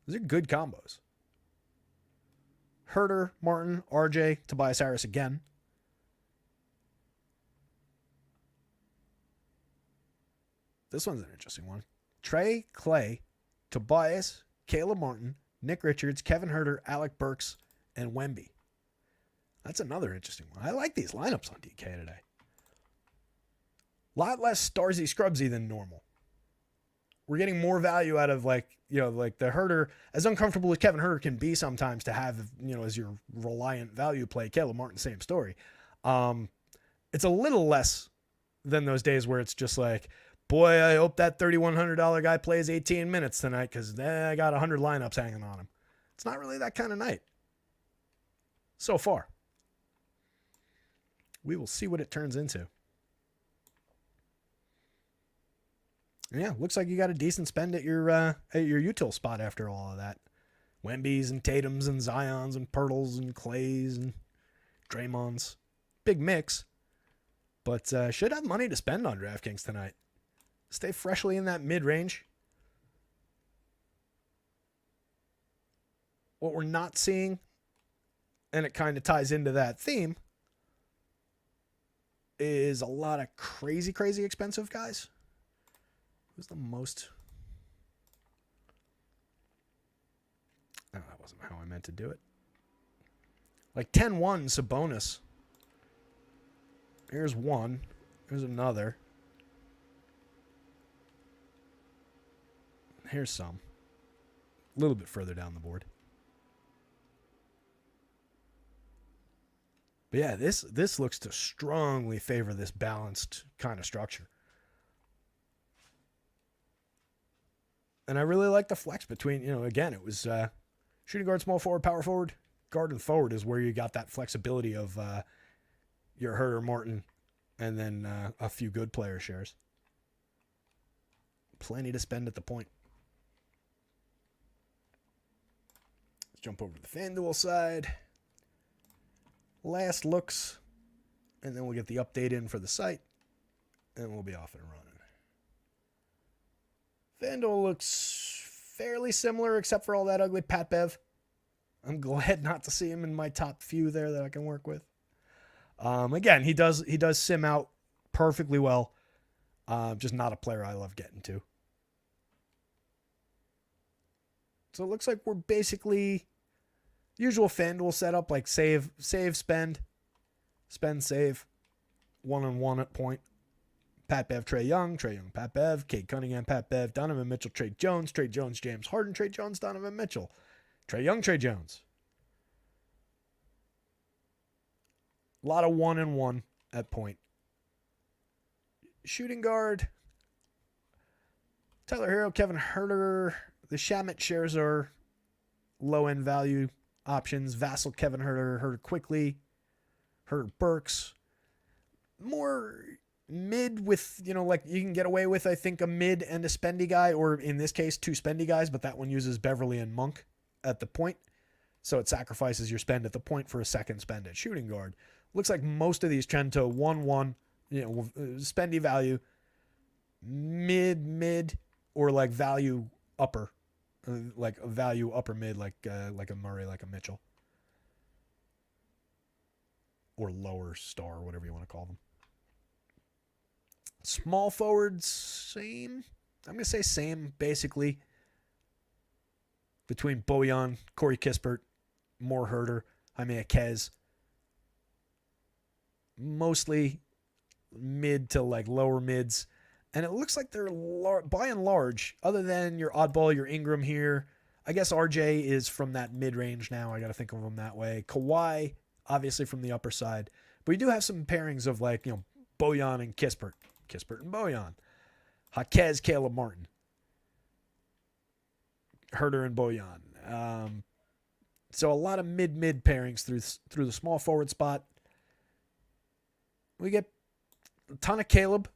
Those are good combos. Huerter, Martin, RJ, Tobias Harris again. This one's an interesting one. Trey, Clay, Tobias, Caleb Martin, Nick Richards, Kevin Huerter, Alec Burks, and Wemby. That's another interesting one. I like these lineups on DK today. A lot less Starsy Scrubsy than normal. We're getting more value out of like the Huerter, as uncomfortable as Kevin Huerter can be sometimes to have, as your reliant value play. Caleb Martin, same story. It's a little less than those days where it's just like, boy, I hope that $3,100 guy plays 18 minutes tonight because I got 100 lineups hanging on him. It's not really that kind of night. So far. We will see what it turns into. Yeah, looks like you got a decent spend at your util spot after all of that. Wembys and Tatums and Zions and Pirtles and Clays and Draymonds. Big mix. But should have money to spend on DraftKings tonight. Stay freshly in that mid-range. What we're not seeing, and it kind of ties into that theme, is a lot of crazy, crazy expensive guys. Who's the most? Oh, that wasn't how I meant to do it. Like 10-1 Sabonis. Here's one. Here's another. Here's some. A little bit further down the board. But yeah, this looks to strongly favor this balanced kind of structure. And I really like the flex between, again, it was shooting guard, small forward, power forward. Guard and forward is where you got that flexibility of your Huerter, Martin, and then a few good player shares. Plenty to spend at the point. Let's jump over to the FanDuel side. Last looks, and then we'll get the update in for the site, and we'll be off and running. FanDuel looks fairly similar, except for all that ugly Pat Bev. I'm glad not to see him in my top few there that I can work with. Again, he does sim out perfectly well. Just not a player I love getting to. So it looks like we're basically usual FanDuel setup, like save, spend, save, 1-on-1 at point. Pat Bev, Trae Young, Pat Bev, Cade Cunningham, Pat Bev, Donovan Mitchell, Trae Jones, James Harden, Trae Jones, Donovan Mitchell, Trae Young, Trae Jones. A lot of 1-on-1 at point. Shooting guard, Tyler Hero, Kevin Huerter. The Shamet shares are low-end value options. Vassell, Kevin Huerter, Huerter quickly, Huerter Burks. More mid with, like you can get away with, I think, a mid and a spendy guy, or in this case, two spendy guys, but that one uses Beverly and Monk at the point. So it sacrifices your spend at the point for a second spend at shooting guard. Looks like most of these trend to 1-1, spendy value, mid, or like value upper, like a value upper mid, like a Murray, like a Mitchell. Or lower star, whatever you want to call them. Small forwards, same. I'm going to say same, basically. Between Bojan, Corey Kispert, more Huerter, Jaime Jaquez. Mostly mid to like lower mids. And it looks like they're, by and large, other than your oddball, your Ingram here. I guess RJ is from that mid-range now. I got to think of him that way. Kawhi, obviously from the upper side. But we do have some pairings of like, Bojan and Kispert and Bojan. Jaquez, Caleb Martin, Herder, and Boyan. So a lot of mid pairings through the small forward spot. We get a ton of Caleb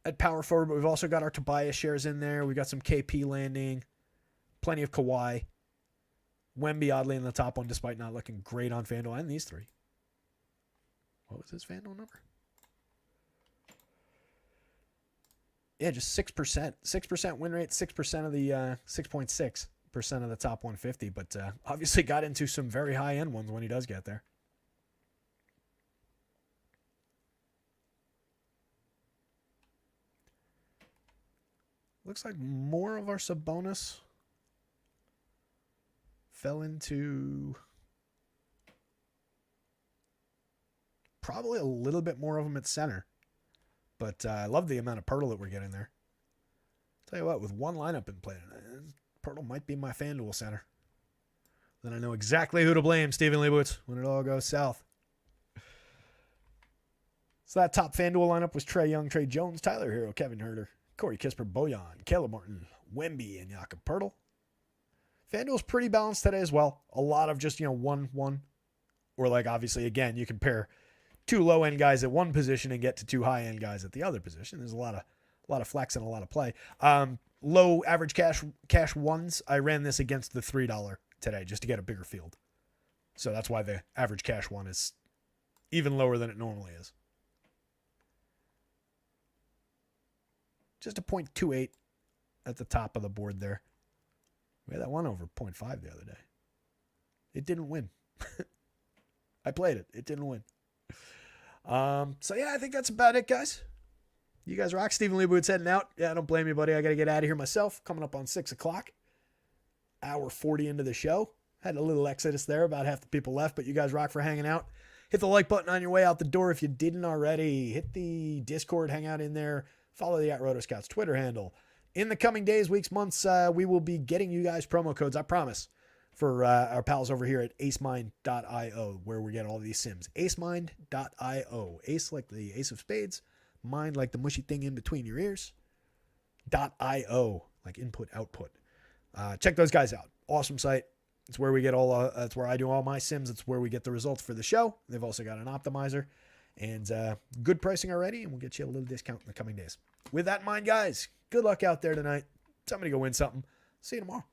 at power forward, but we've also got our Tobias shares in there. We got some KP landing, plenty of Kawhi. Wemby oddly in the top one, despite not looking great on FanDuel, and these three. What was his FanDuel number? Yeah, just 6%. 6% win rate, 6% of the 6.6% of the top 150, but obviously got into some very high-end ones when he does get there. Looks like more of our Sabonis fell into probably a little bit more of them at center. But I love the amount of Pirtle that we're getting there. Tell you what, with one lineup in play, Pirtle might be my FanDuel center. Then I know exactly who to blame, Stephen Leibowitz, when it all goes south. So that top FanDuel lineup was Trae Young, Trey Jones, Tyler Hero, Kevin Herter, Corey Kispert, Bojan, Caleb Martin, Wemby, and Jakob Pirtle. FanDuel's pretty balanced today as well. A lot of just, 1-1. Or like, obviously, again, you compare two low-end guys at one position and get to two high-end guys at the other position. There's a lot of flex and a lot of play. Low average cash ones, I ran this against the $3 today just to get a bigger field. So that's why the average cash one is even lower than it normally is. Just a 0.28 at the top of the board there. We had that one over 0.5 the other day. It didn't win. I played it. It didn't win. So yeah, I think that's about it, guys. You guys rock. Stephen Leibowitz heading out. Yeah, I don't blame you, buddy. I got to get out of here myself. Coming up on 6 o'clock. Hour 40 into the show. Had a little exodus there. About half the people left, but you guys rock for hanging out. Hit the like button on your way out the door if you didn't already. Hit the Discord. Hang out in there. Follow the @rotoscouts Twitter handle. In the coming days, weeks, months, we will be getting you guys promo codes, I promise, for our pals over here at acemind.io, where we get all these sims. acemind.io. Ace like the ace of spades. Mind like the mushy thing in between your ears. .io, like input, output. Check those guys out. Awesome site. It's where we get that's where I do all my sims. It's where we get the results for the show. They've also got an optimizer. And good pricing already, and we'll get you a little discount in the coming days. With that in mind, guys, good luck out there tonight. Somebody go win something. See you tomorrow.